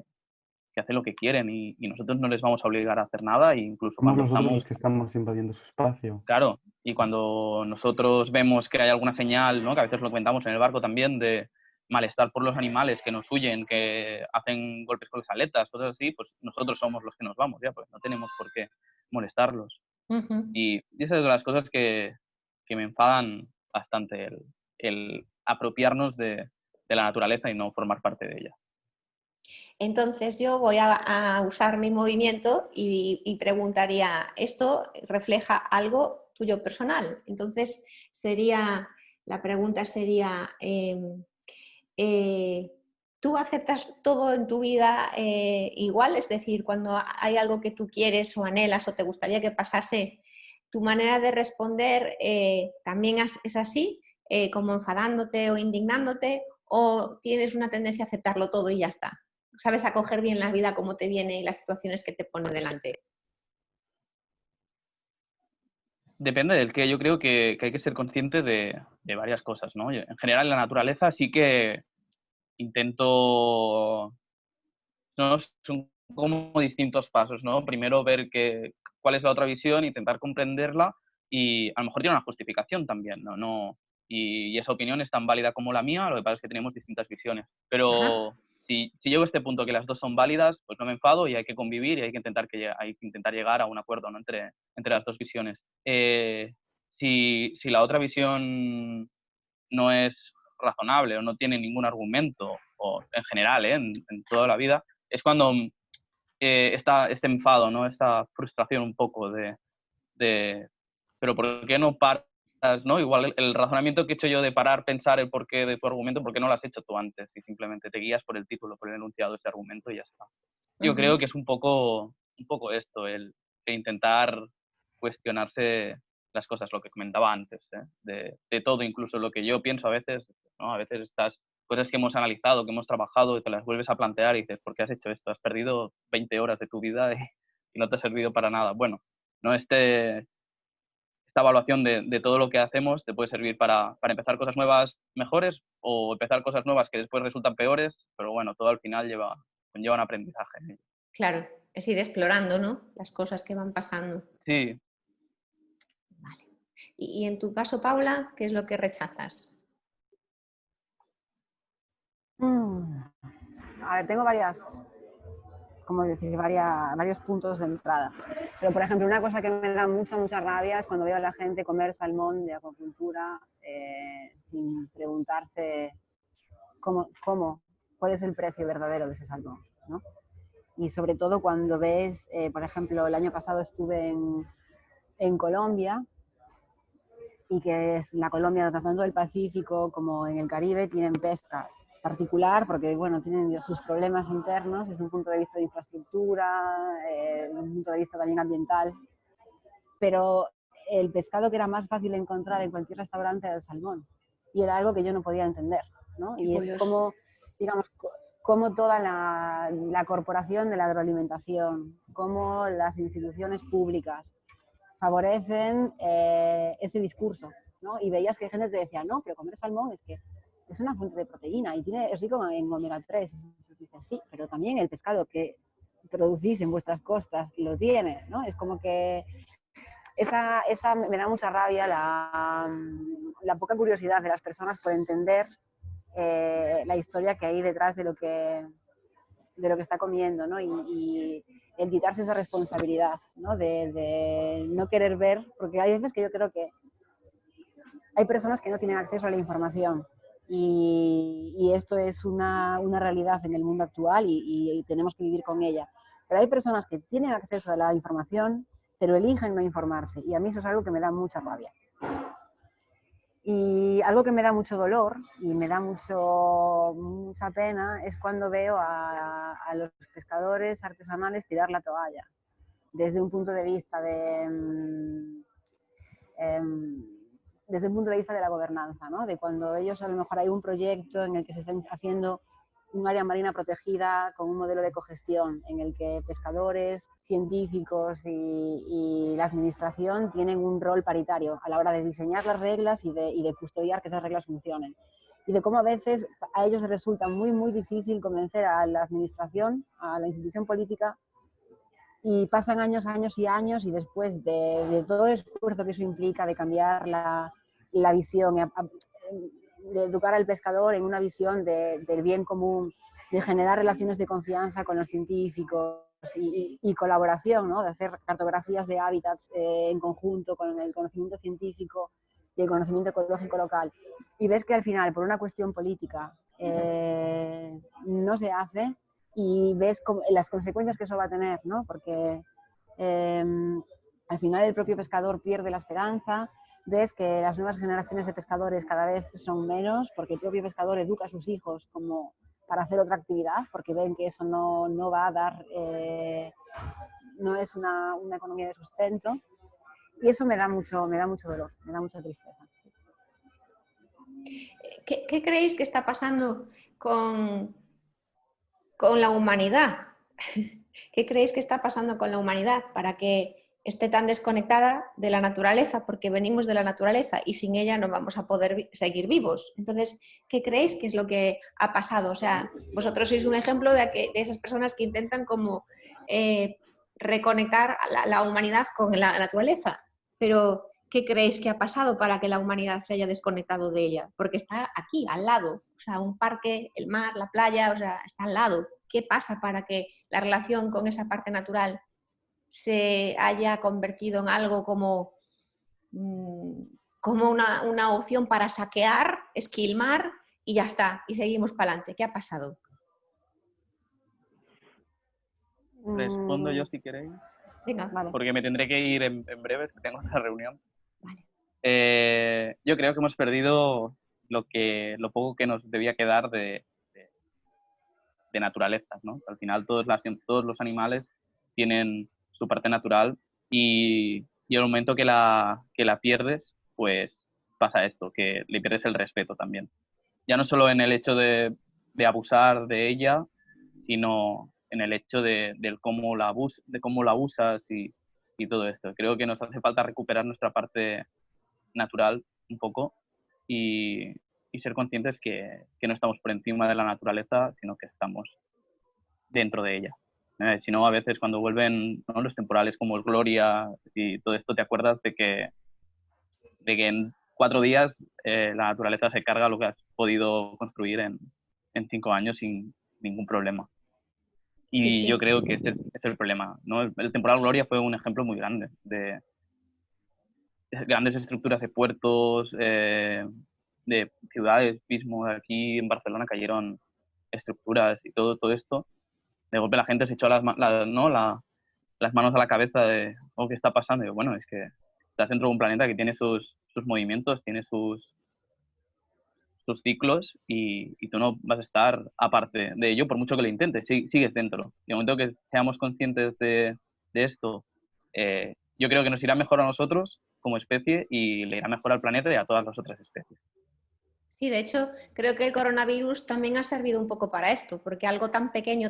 hacen lo que quieren y nosotros no les vamos a obligar a hacer nada e incluso
Somos
cuando
nosotros
estamos,
los que estamos invadiendo su espacio.
claro, y cuando nosotros vemos que hay alguna señal, ¿no? Que a veces lo comentamos en el barco también, de malestar por los animales que nos huyen, que hacen golpes con las aletas, cosas así, pues nosotros somos los que nos vamos, ya, pues no tenemos por qué molestarlos.
Ujú.
Y esas son las cosas que me enfadan bastante, el apropiarnos de la naturaleza y no formar parte de ella.
Entonces yo voy a usar mi movimiento y preguntaría, ¿esto refleja algo tuyo personal? Entonces la pregunta sería, eh, ¿tú aceptas todo en tu vida igual? Es decir, cuando hay algo que tú quieres o anhelas o te gustaría que pasase, ¿tu manera de responder también es así, como enfadándote o indignándote, o tienes una tendencia a aceptarlo todo y ya está? ¿Sabes acoger bien la vida como te viene y las situaciones que te pone delante?
Depende del que yo creo que hay que ser consciente de varias cosas, ¿no? En general, en la naturaleza sí que intento, ¿no? Son como distintos pasos, ¿no? Primero ver cuál es la otra visión, intentar comprenderla y a lo mejor tiene una justificación también, ¿no? Y esa opinión es tan válida como la mía, lo que pasa es que tenemos distintas visiones.
Ajá.
Pero si llego a este punto que las dos son válidas, pues no me enfado y hay que convivir y hay que intentar llegar a un acuerdo, ¿no? Entre las dos visiones. Si la otra visión no es razonable o no tiene ningún argumento, o en general, en toda la vida, es cuando está este enfado, ¿no? Esta frustración un poco de pero ¿por qué no paras, ¿no? Igual el razonamiento que he hecho yo de parar, pensar el porqué de tu argumento, ¿por qué no lo has hecho tú antes? Y simplemente te guías por el título, por el enunciado de ese argumento y ya está. Yo creo
Ujú.
que es un poco esto, el intentar cuestionarse las cosas, lo que comentaba antes, de todo, incluso lo que yo pienso a veces, ¿no? A veces estas cosas que hemos analizado, que hemos trabajado, y te las vuelves a plantear y dices, ¿por qué has hecho esto? Has perdido 20 horas de tu vida y no te ha servido para nada. Bueno, no esta evaluación de todo lo que hacemos te puede servir para empezar cosas nuevas mejores o empezar cosas nuevas que después resultan peores, pero bueno, todo al final conlleva un aprendizaje.
Claro, es ir explorando, ¿no? Las cosas que van pasando.
Sí.
Vale. Y en tu caso, Paula, ¿qué es lo que rechazas?
A ver, tengo varios puntos de entrada. Pero, por ejemplo, una cosa que me da mucha rabia es cuando veo a la gente comer salmón de acuacultura sin preguntarse cuál es el precio verdadero de ese salmón, ¿no? Y sobre todo cuando ves, por ejemplo, el año pasado estuve en Colombia, y que es la Colombia, tanto del Pacífico como en el Caribe, tienen pesca particular porque, bueno, tienen sus problemas internos desde un punto de vista de infraestructura, desde un punto de vista también ambiental, pero el pescado que era más fácil de encontrar en cualquier restaurante era el salmón, y era algo que yo no podía entender, ¿no?
Qué
y
curioso.
Es como, digamos, como toda la corporación de la agroalimentación, como las instituciones públicas favorecen ese discurso, ¿no? Y veías que hay gente que te decía, no, pero comer salmón es que es una fuente de proteína y es rico en omega 3. Y dices, sí, pero también el pescado que producís en vuestras costas lo tiene, ¿no? Es como que esa me da mucha rabia, la poca curiosidad de las personas por entender la historia que hay detrás de lo que está comiendo, ¿no? Y el quitarse esa responsabilidad, ¿no? De no querer ver, porque hay veces que yo creo que hay personas que no tienen acceso a la información, y esto es una realidad en el mundo actual, y tenemos que vivir con ella. Pero hay personas que tienen acceso a la información, pero eligen no informarse, y a mí eso es algo que me da mucha rabia. Y algo que me da mucho dolor y me da mucha pena es cuando veo a los pescadores artesanales tirar la toalla, desde un punto de vista desde un punto de vista de la gobernanza, ¿no? De cuando ellos, a lo mejor hay un proyecto en el que se están haciendo un área marina protegida con un modelo de cogestión en el que pescadores, científicos y la administración tienen un rol paritario a la hora de diseñar las reglas y de custodiar que esas reglas funcionen. Y de cómo a veces a ellos les resulta muy difícil convencer a la administración, a la institución política, y pasan años y años, y después de todo el esfuerzo que eso implica de cambiar la visión, de educar al pescador en una visión del bien común, de generar relaciones de confianza con los científicos y colaboración, ¿no? De hacer cartografías de hábitats en conjunto con el conocimiento científico y el conocimiento ecológico local. Y ves que al final, por una cuestión política, no se hace, y ves las consecuencias que eso va a tener, ¿no? Porque al final el propio pescador pierde la esperanza. Ves que las nuevas generaciones de pescadores cada vez son menos, porque el propio pescador educa a sus hijos como para hacer otra actividad, porque ven que eso no va a dar, no es una economía de sustento, y eso me da mucho dolor, me da mucha tristeza.
¿Qué creéis que está pasando con la humanidad? ¿Qué creéis que está pasando con la humanidad para que esté tan desconectada de la naturaleza? Porque venimos de la naturaleza y sin ella no vamos a poder seguir vivos. Entonces, ¿qué creéis que es lo que ha pasado? O sea, vosotros sois un ejemplo de esas personas que intentan como reconectar a la humanidad con la naturaleza. Pero, ¿qué creéis que ha pasado para que la humanidad se haya desconectado de ella? Porque está aquí, al lado. O sea, un parque, el mar, la playa, o sea, está al lado. ¿Qué pasa para que la relación con esa parte natural se haya convertido en algo como una opción para saquear, esquilmar y ya está, y seguimos para adelante? ¿Qué ha pasado?
Respondo yo si queréis.
Venga,
Vale.
Porque me tendré que ir en breve, que tengo otra reunión.
vale.
Yo creo que hemos perdido lo poco que nos debía quedar de naturaleza, ¿no? Al final todos los animales tienen su parte natural y Y al momento que la pierdes, pues pasa esto, que le pierdes el respeto también. Ya no solo en el hecho de abusar de ella, sino en el hecho de cómo la usas y todo esto. Creo que nos hace falta recuperar nuestra parte natural un poco y ser conscientes que no estamos por encima de la naturaleza, sino que estamos dentro de ella. Si no, a veces cuando vuelven, ¿no?, los temporales como el Gloria y todo esto, te acuerdas de que en 4 días la naturaleza se carga lo que has podido construir en 5 años sin ningún problema. Y
Sí, sí.
yo creo que ese es el problema, ¿no? El temporal Gloria fue un ejemplo muy grande de grandes estructuras de puertos, de ciudades mismo. Aquí en Barcelona cayeron estructuras y todo esto. De golpe la gente se echó las manos a la cabeza de, ¿qué está pasando? Y yo, bueno, es que estás dentro de un planeta que tiene sus movimientos, tiene sus ciclos y tú no vas a estar aparte de ello por mucho que lo intentes, sigues dentro. Y el momento que seamos conscientes de esto, yo creo que nos irá mejor a nosotros como especie y le irá mejor al planeta y a todas las otras especies.
Sí, de hecho, creo que el coronavirus también ha servido un poco para esto, porque algo tan pequeño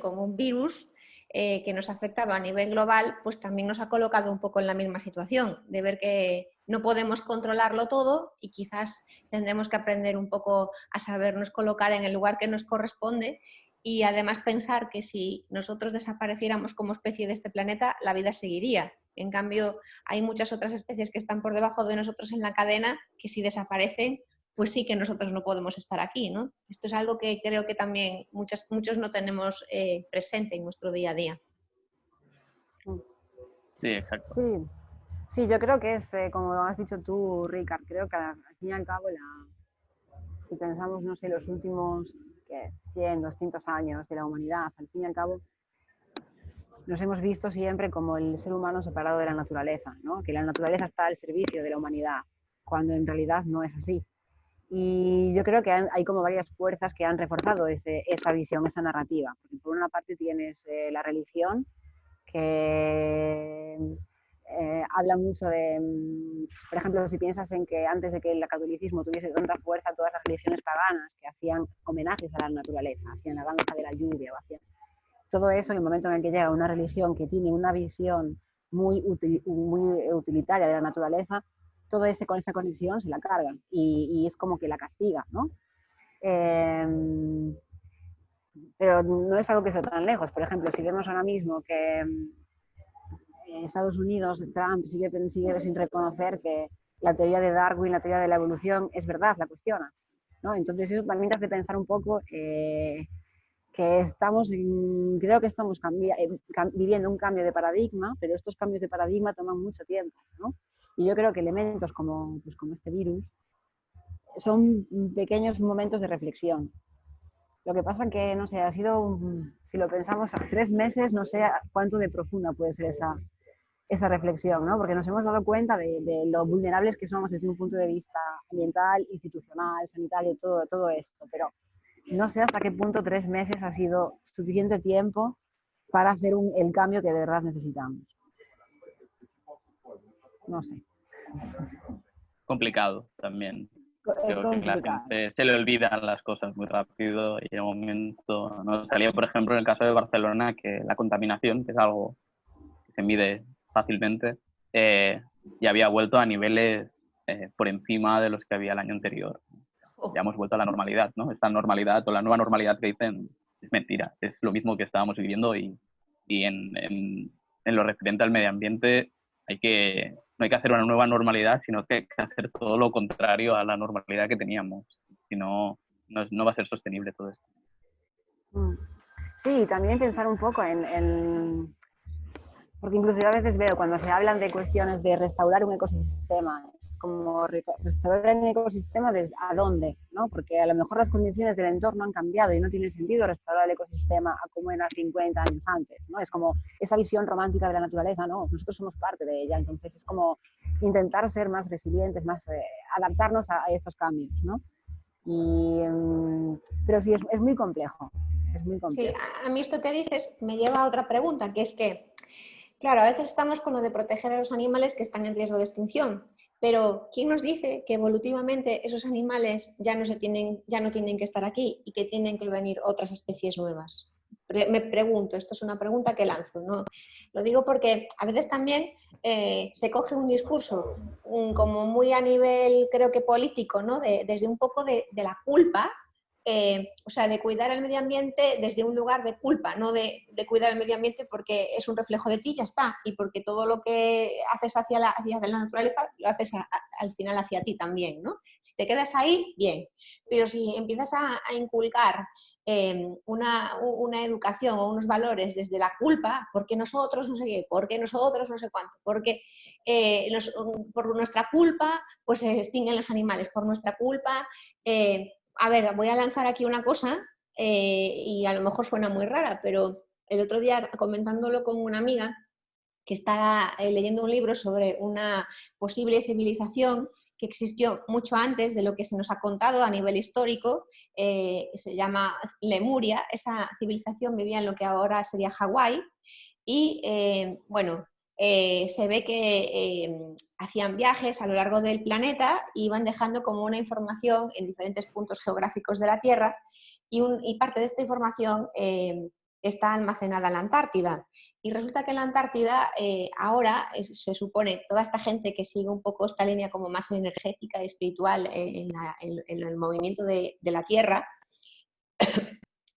como un virus que nos ha afectado a nivel global, pues también nos ha colocado un poco en la misma situación, de ver que no podemos controlarlo todo y quizás tendremos que aprender un poco a sabernos colocar en el lugar que nos corresponde y además pensar que si nosotros desapareciéramos como especie de este planeta, la vida seguiría. En cambio, hay muchas otras especies que están por debajo de nosotros en la cadena que si desaparecen, pues sí que nosotros no podemos estar aquí, ¿no? Esto es algo que creo que también muchos no tenemos presente en nuestro día a día.
Sí, exacto.
Sí, yo creo que es, como has dicho tú, Ricard, creo que al fin y al cabo, si pensamos, no sé, los últimos 100, 200 años de la humanidad, al fin y al cabo, nos hemos visto siempre como el ser humano separado de la naturaleza, ¿no? Que la naturaleza está al servicio de la humanidad, cuando en realidad no es así. Y yo creo que hay como varias fuerzas que han reforzado esa visión, esa narrativa. Porque por una parte tienes la religión, que habla mucho de, por ejemplo, si piensas en que antes de que el catolicismo tuviese tanta fuerza, todas las religiones paganas que hacían homenajes a la naturaleza, hacían la danza de la lluvia, todo eso en el momento en el que llega una religión que tiene una visión muy utilitaria de la naturaleza, todo con esa conexión se la cargan y es como que la castiga, ¿no? Pero no es algo que esté tan lejos. Por ejemplo, si vemos ahora mismo que en Estados Unidos Trump sigue sin reconocer que la teoría de Darwin, la teoría de la evolución, es verdad, la cuestiona, ¿no? Entonces eso también te hace pensar un poco que creo que estamos viviendo un cambio de paradigma, pero estos cambios de paradigma toman mucho tiempo, ¿no? Y yo creo que elementos como este virus son pequeños momentos de reflexión. Lo que pasa que, no sé, ha sido, si lo pensamos, 3 meses, no sé cuánto de profunda puede ser esa reflexión, ¿no? Porque nos hemos dado cuenta de lo vulnerables que somos desde un punto de vista ambiental, institucional, sanitario, todo esto. Pero no sé hasta qué punto 3 meses ha sido suficiente tiempo para hacer el cambio que de verdad necesitamos. No sé.
Complicado también.
Es
Creo que la gente se le olvidan las cosas muy rápido y en un momento nos salía, por ejemplo, en el caso de Barcelona, que la contaminación, que es algo que se mide fácilmente, ya había vuelto a niveles por encima de los que había el año anterior. Ya hemos vuelto a la normalidad, ¿no? Esta normalidad o la nueva normalidad que dicen es mentira, es lo mismo que estábamos viviendo y en lo referente al medio ambiente no hay que hacer una nueva normalidad, sino que hay que hacer todo lo contrario a la normalidad que teníamos. Si no, no va a ser sostenible todo esto.
Sí, también pensar un poco porque incluso yo a veces veo cuando se hablan de cuestiones de restaurar un ecosistema, es como restaurar un ecosistema ¿desde a dónde? ¿No? Porque a lo mejor las condiciones del entorno han cambiado y no tiene sentido restaurar el ecosistema a como era 50 años antes, ¿no? Es como esa visión romántica de la naturaleza, ¿no? Nosotros somos parte de ella, entonces es como intentar ser más resilientes, más adaptarnos a estos cambios, ¿no? Pero sí, es muy complejo. Es muy complejo.
Sí, a mí esto que dices me lleva a otra pregunta, que es que Claro, a veces estamos con lo de proteger a los animales que están en riesgo de extinción, pero ¿quién nos dice que evolutivamente esos animales ya no tienen que estar aquí y que tienen que venir otras especies nuevas? Me pregunto, esto es una pregunta que lanzo, ¿no? Lo digo porque a veces también se coge un discurso como muy a nivel, creo que político, ¿no? Desde un poco de la culpa. O sea, de cuidar el medio ambiente desde un lugar de culpa, no de cuidar el medio ambiente porque es un reflejo de ti, ya está, y porque todo lo que haces hacia la naturaleza lo haces al final hacia ti también, ¿no? Si te quedas ahí, bien, pero si empiezas a inculcar una educación o unos valores desde la culpa, porque nosotros no sé qué, porque nosotros no sé cuánto, porque por nuestra culpa pues se extinguen los animales, por nuestra culpa... a ver, voy a lanzar aquí una cosa y a lo mejor suena muy rara, pero el otro día comentándolo con una amiga que está leyendo un libro sobre una posible civilización que existió mucho antes de lo que se nos ha contado a nivel histórico, se llama Lemuria. Esa civilización vivía en lo que ahora sería Hawái y bueno, se ve que hacían viajes a lo largo del planeta y iban dejando como una información en diferentes puntos geográficos de la Tierra y parte de esta información está almacenada en la Antártida. Y resulta que en la Antártida ahora se supone toda esta gente que sigue un poco esta línea como más energética y espiritual en el movimiento de la Tierra,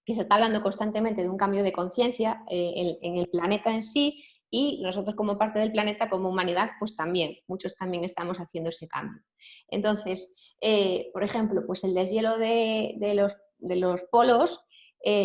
que se está hablando constantemente de un cambio de conciencia en el planeta en sí y nosotros como parte del planeta, como humanidad, pues también, muchos también estamos haciendo ese cambio. Entonces, por ejemplo, pues el deshielo de los polos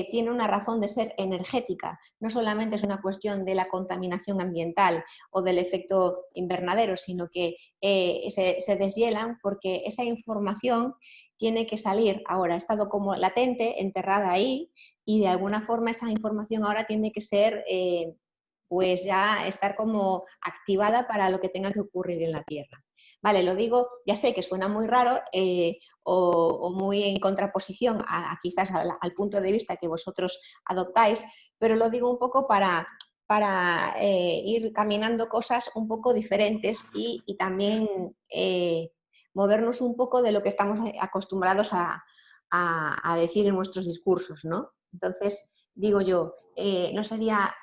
tiene una razón de ser energética, no solamente es una cuestión de la contaminación ambiental o del efecto invernadero, sino que se deshielan porque esa información tiene que salir ahora, ha estado como latente, enterrada ahí, y de alguna forma esa información ahora tiene que ser, pues ya estar como activada para lo que tenga que ocurrir en la Tierra. Vale, lo digo, ya sé que suena muy raro o muy en contraposición quizás al punto de vista que vosotros adoptáis, pero lo digo un poco para ir caminando cosas un poco diferentes y también movernos un poco de lo que estamos acostumbrados a decir en nuestros discursos, ¿no? Entonces, digo yo, ¿no sería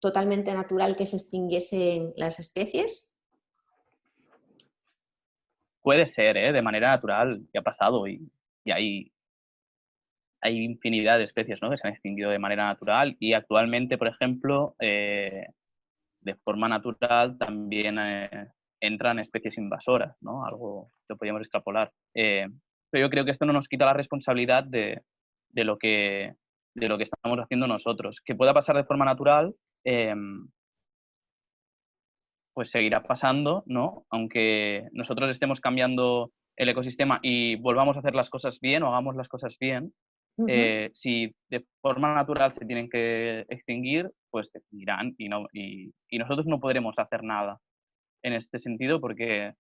totalmente natural que se extinguiesen las especies?
Puede ser, de manera natural, que ha pasado y hay infinidad de especies, ¿no?, que se han extinguido de manera natural y actualmente, por ejemplo, de forma natural también entran especies invasoras, ¿no? Algo que podríamos extrapolar. Pero yo creo que esto no nos quita la responsabilidad de lo que estamos haciendo nosotros. Que pueda pasar de forma natural, pues seguirá pasando, ¿no? Aunque nosotros estemos cambiando el ecosistema y volvamos a hacer las cosas bien o hagamos las cosas bien, si de forma natural se tienen que extinguir, pues se extinguirán y nosotros no podremos hacer nada en este sentido porque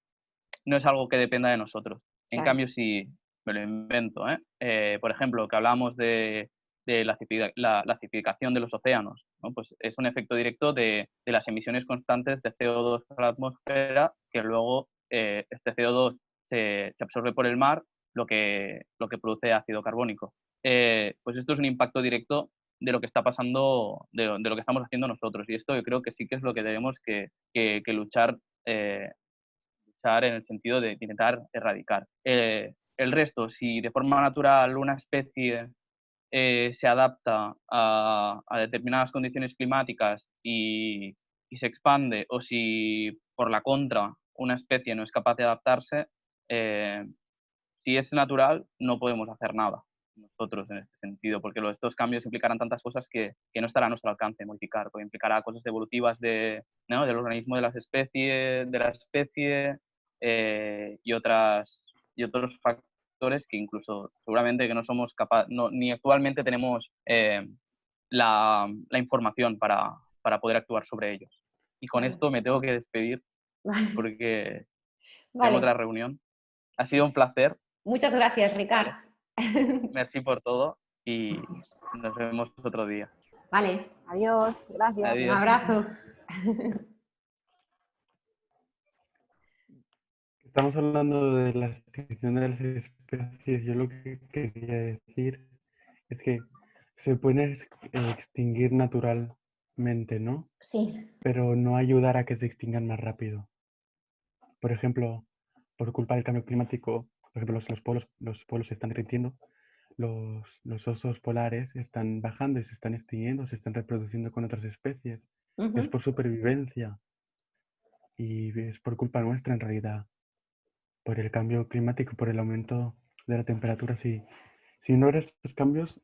no es algo que dependa de nosotros. En
Claro.
cambio, si me lo invento, por ejemplo, que hablábamos de la acidificación de los océanos, ¿no? Pues es un efecto directo de las emisiones constantes de CO2 a la atmósfera, que luego este CO2 se absorbe por el mar, lo que produce ácido carbónico. Pues esto es un impacto directo de lo que está pasando, de lo que estamos haciendo nosotros. Y esto yo creo que sí que es lo que tenemos que luchar en el sentido de intentar erradicar. El resto, si de forma natural una especie se adapta a determinadas condiciones climáticas y se expande, o si por la contra una especie no es capaz de adaptarse, si es natural no podemos hacer nada nosotros en este sentido, porque estos cambios implicarán tantas cosas que no estará a nuestro alcance modificar, porque implicará cosas evolutivas del organismo de la especie y otros factores que incluso seguramente que no somos capaces, ni actualmente tenemos la información para poder actuar sobre ellos. Y con
Vale.
esto me tengo que despedir
Vale.
porque tengo
Vale.
otra reunión. Ha sido un placer.
Muchas gracias, Ricard.
Merci por todo y nos vemos otro día.
Vale.
Adiós, gracias.
Un
Adiós.
abrazo.
Estamos hablando de la extinción de las especies. Yo lo que quería decir es que se pueden extinguir naturalmente, ¿no?
Sí.
Pero no ayudar a que se extingan más rápido. Por ejemplo, por culpa del cambio climático, por ejemplo, los polos se están derritiendo, los osos polares están bajando y se están extinguiendo, se están reproduciendo con otras especies. Es por supervivencia y es por culpa nuestra en realidad, por el cambio climático, por el aumento de la temperatura. Si no hubiera estos cambios,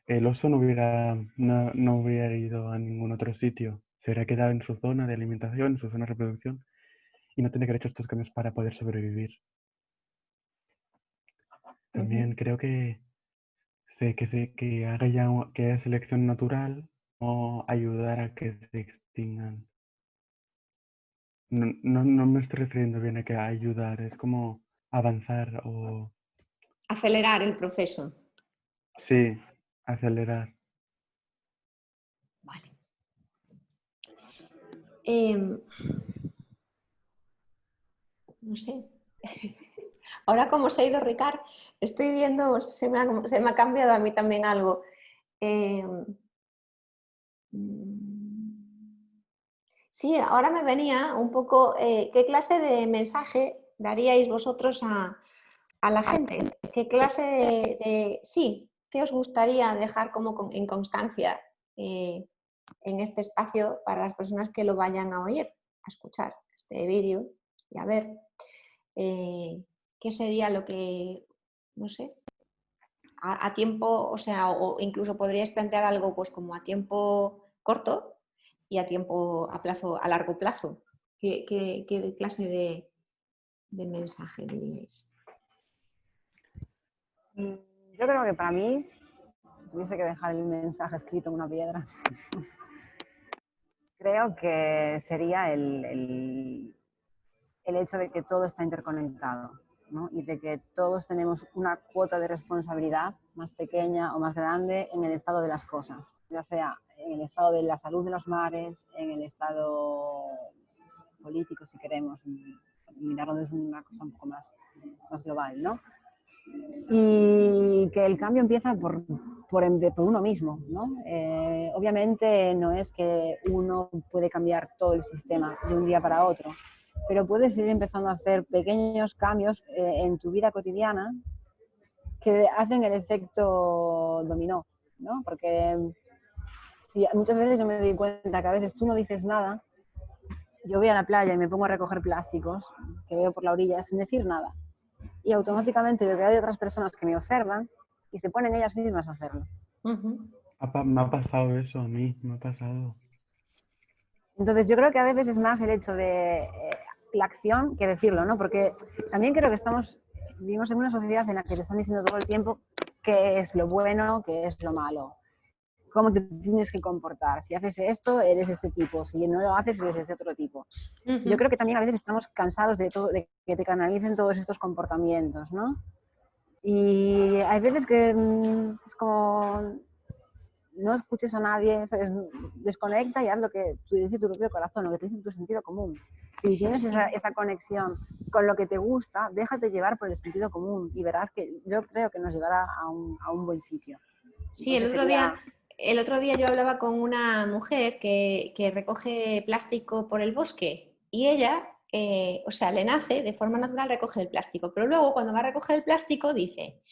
el oso no hubiera ido a ningún otro sitio. Se hubiera quedado en su zona de alimentación, en su zona de reproducción y no tendría que haber hecho estos cambios para poder sobrevivir. También creo que que haya selección natural o ayudar a que se extingan. No me estoy refiriendo bien a que ayudar, es como avanzar o
Acelerar el proceso.
sí, acelerar.
Vale. No sé. Ahora como se ha ido Ricard, estoy viendo, se me ha cambiado a mí también algo. Sí, ahora me venía un poco, ¿qué clase de mensaje daríais vosotros a la gente? ¿Qué clase sí, qué os gustaría dejar como en constancia en este espacio para las personas que lo vayan a oír, a escuchar este vídeo y a ver qué sería lo que, no sé, a tiempo, o sea, o incluso podríais plantear algo pues como a tiempo corto y a largo plazo. ¿Qué clase de mensaje diríais?
Yo creo que para mí, si tuviese que dejar el mensaje escrito en una piedra, creo que sería el hecho de que todo está interconectado, ¿no? Y de que todos tenemos una cuota de responsabilidad, más pequeña o más grande, en el estado de las cosas, ya sea en el estado de la salud de los mares, en el estado político, si queremos mirarlo desde una cosa un poco más global, ¿no? Y que el cambio empieza por uno mismo, ¿no? Obviamente no es que uno puede cambiar todo el sistema de un día para otro, pero puedes ir empezando a hacer pequeños cambios en tu vida cotidiana que hacen el efecto dominó, ¿no? Porque muchas veces yo me doy cuenta que a veces tú no dices nada, yo voy a la playa y me pongo a recoger plásticos que veo por la orilla sin decir nada. Y automáticamente veo que hay otras personas que me observan y se ponen ellas mismas a hacerlo.
Me ha pasado eso a mí, me ha pasado.
Entonces yo creo que a veces es más el hecho de la acción que decirlo, ¿no? Porque también creo que vivimos en una sociedad en la que te están diciendo todo el tiempo qué es lo bueno, qué es lo malo, cómo te tienes que comportar. Si haces esto, eres este tipo. Si no lo haces, eres este otro tipo. Yo creo que también a veces estamos cansados de que te canalicen todos estos comportamientos, ¿no? Y hay veces que es como no escuches a nadie, desconecta y haz lo que te dice tu propio corazón, lo que te dice tu sentido común. Si tienes esa conexión con lo que te gusta, déjate llevar por el sentido común y verás que yo creo que nos llevará a un buen sitio.
Sí, el otro día yo hablaba con una mujer que recoge plástico por el bosque y ella, o sea, le nace de forma natural recoger el plástico, pero luego cuando va a recoger el plástico dice,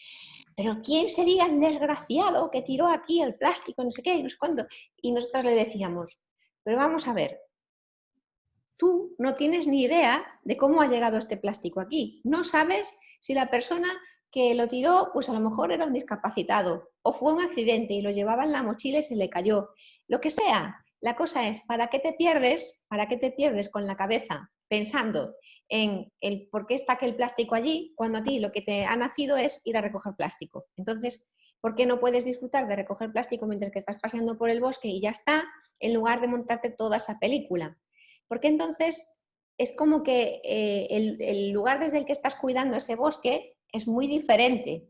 pero ¿quién sería el desgraciado que tiró aquí el plástico, no sé qué, no sé cuánto? Y nosotros le decíamos, pero vamos a ver, tú no tienes ni idea de cómo ha llegado este plástico aquí, no sabes si la persona que lo tiró, pues a lo mejor era un discapacitado o fue un accidente y lo llevaba en la mochila y se le cayó. Lo que sea, la cosa es, ¿para qué te pierdes con la cabeza pensando en el por qué está aquel plástico allí cuando a ti lo que te ha nacido es ir a recoger plástico? Entonces, ¿por qué no puedes disfrutar de recoger plástico mientras que estás paseando por el bosque y ya está, en lugar de montarte toda esa película? Porque entonces es como que el lugar desde el que estás cuidando ese bosque es muy diferente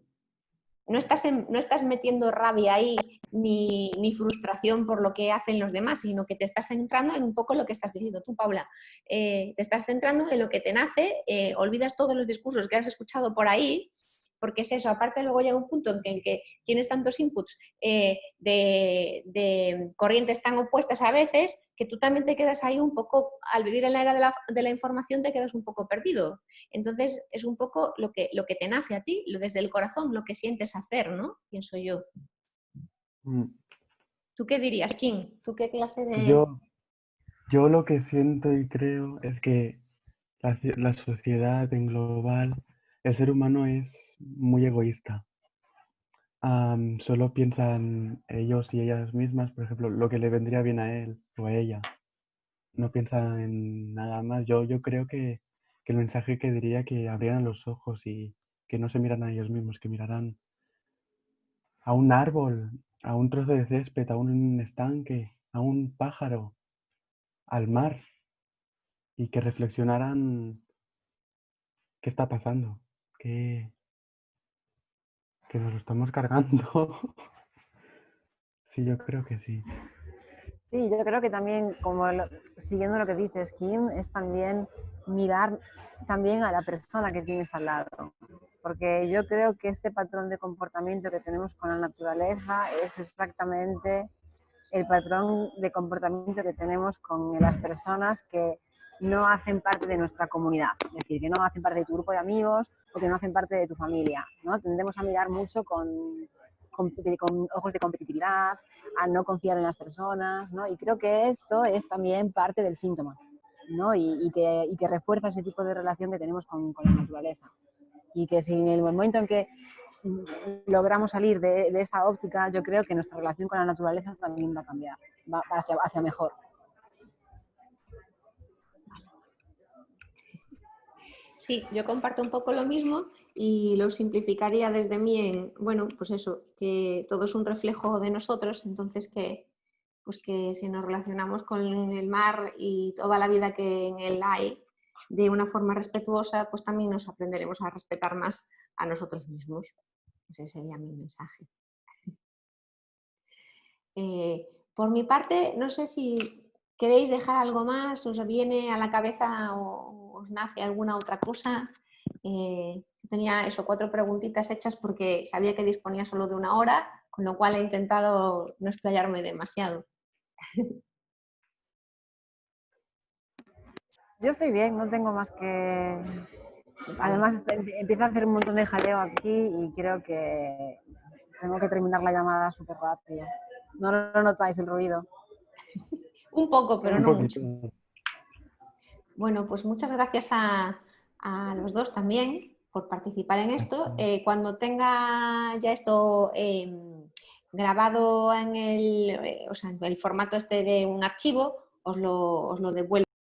no estás metiendo rabia ahí ni frustración por lo que hacen los demás, sino que te estás centrando en un poco lo que estás diciendo tú, Paula. Te estás centrando en lo que te nace, olvidas todos los discursos que has escuchado por ahí, porque es eso. Aparte, luego llega un punto en que tienes tantos inputs de corrientes tan opuestas a veces, que tú también te quedas ahí un poco, al vivir en la era de la información, te quedas un poco perdido. Entonces, es un poco lo que te nace a ti, desde el corazón, lo que sientes hacer, ¿no? Pienso yo. ¿Tú qué dirías, Kim? ¿Tú qué clase de...?
Yo lo que siento y creo es que la sociedad en global, el ser humano es muy egoísta. Solo piensan ellos y ellas mismas, por ejemplo, lo que le vendría bien a él o a ella. No piensan en nada más. Yo creo que el mensaje que diría que abrieran los ojos y que no se miran a ellos mismos, que miraran a un árbol, a un trozo de césped, a un estanque, a un pájaro, al mar, y que reflexionaran qué está pasando, que nos lo estamos cargando. Sí, yo creo que sí.
Sí, yo creo que también, siguiendo lo que dices, Kim, es también mirar también a la persona que tienes al lado. Porque yo creo que este patrón de comportamiento que tenemos con la naturaleza es exactamente el patrón de comportamiento que tenemos con las personas que no hacen parte de nuestra comunidad. Es decir, que no hacen parte de tu grupo de amigos o que no hacen parte de tu familia, ¿no? Tendemos a mirar mucho con ojos de competitividad, a no confiar en las personas, ¿no? Y creo que esto es también parte del síntoma, ¿no? Y que refuerza ese tipo de relación que tenemos con la naturaleza. Y que si en el momento en que logramos salir de esa óptica, yo creo que nuestra relación con la naturaleza también va a cambiar, va hacia mejor.
Sí, yo comparto un poco lo mismo y lo simplificaría desde mí en, bueno, pues eso, que todo es un reflejo de nosotros, entonces que si nos relacionamos con el mar y toda la vida que en él hay de una forma respetuosa, pues también nos aprenderemos a respetar más a nosotros mismos. Ese sería mi mensaje. Por mi parte, no sé si queréis dejar algo más, os viene a la cabeza o os nace alguna otra cosa. Yo tenía 4 preguntitas hechas porque sabía que disponía solo de 1 hora, con lo cual he intentado no explayarme demasiado.
Yo estoy bien, no tengo más que... Además, empieza a hacer un montón de jaleo aquí y creo que tengo que terminar la llamada súper rápido. ¿No lo notáis el ruido?
Un poco, pero no mucho. Bueno, pues muchas gracias a los dos también por participar en esto. Cuando tenga ya esto grabado en el formato este de un archivo, os lo devuelvo.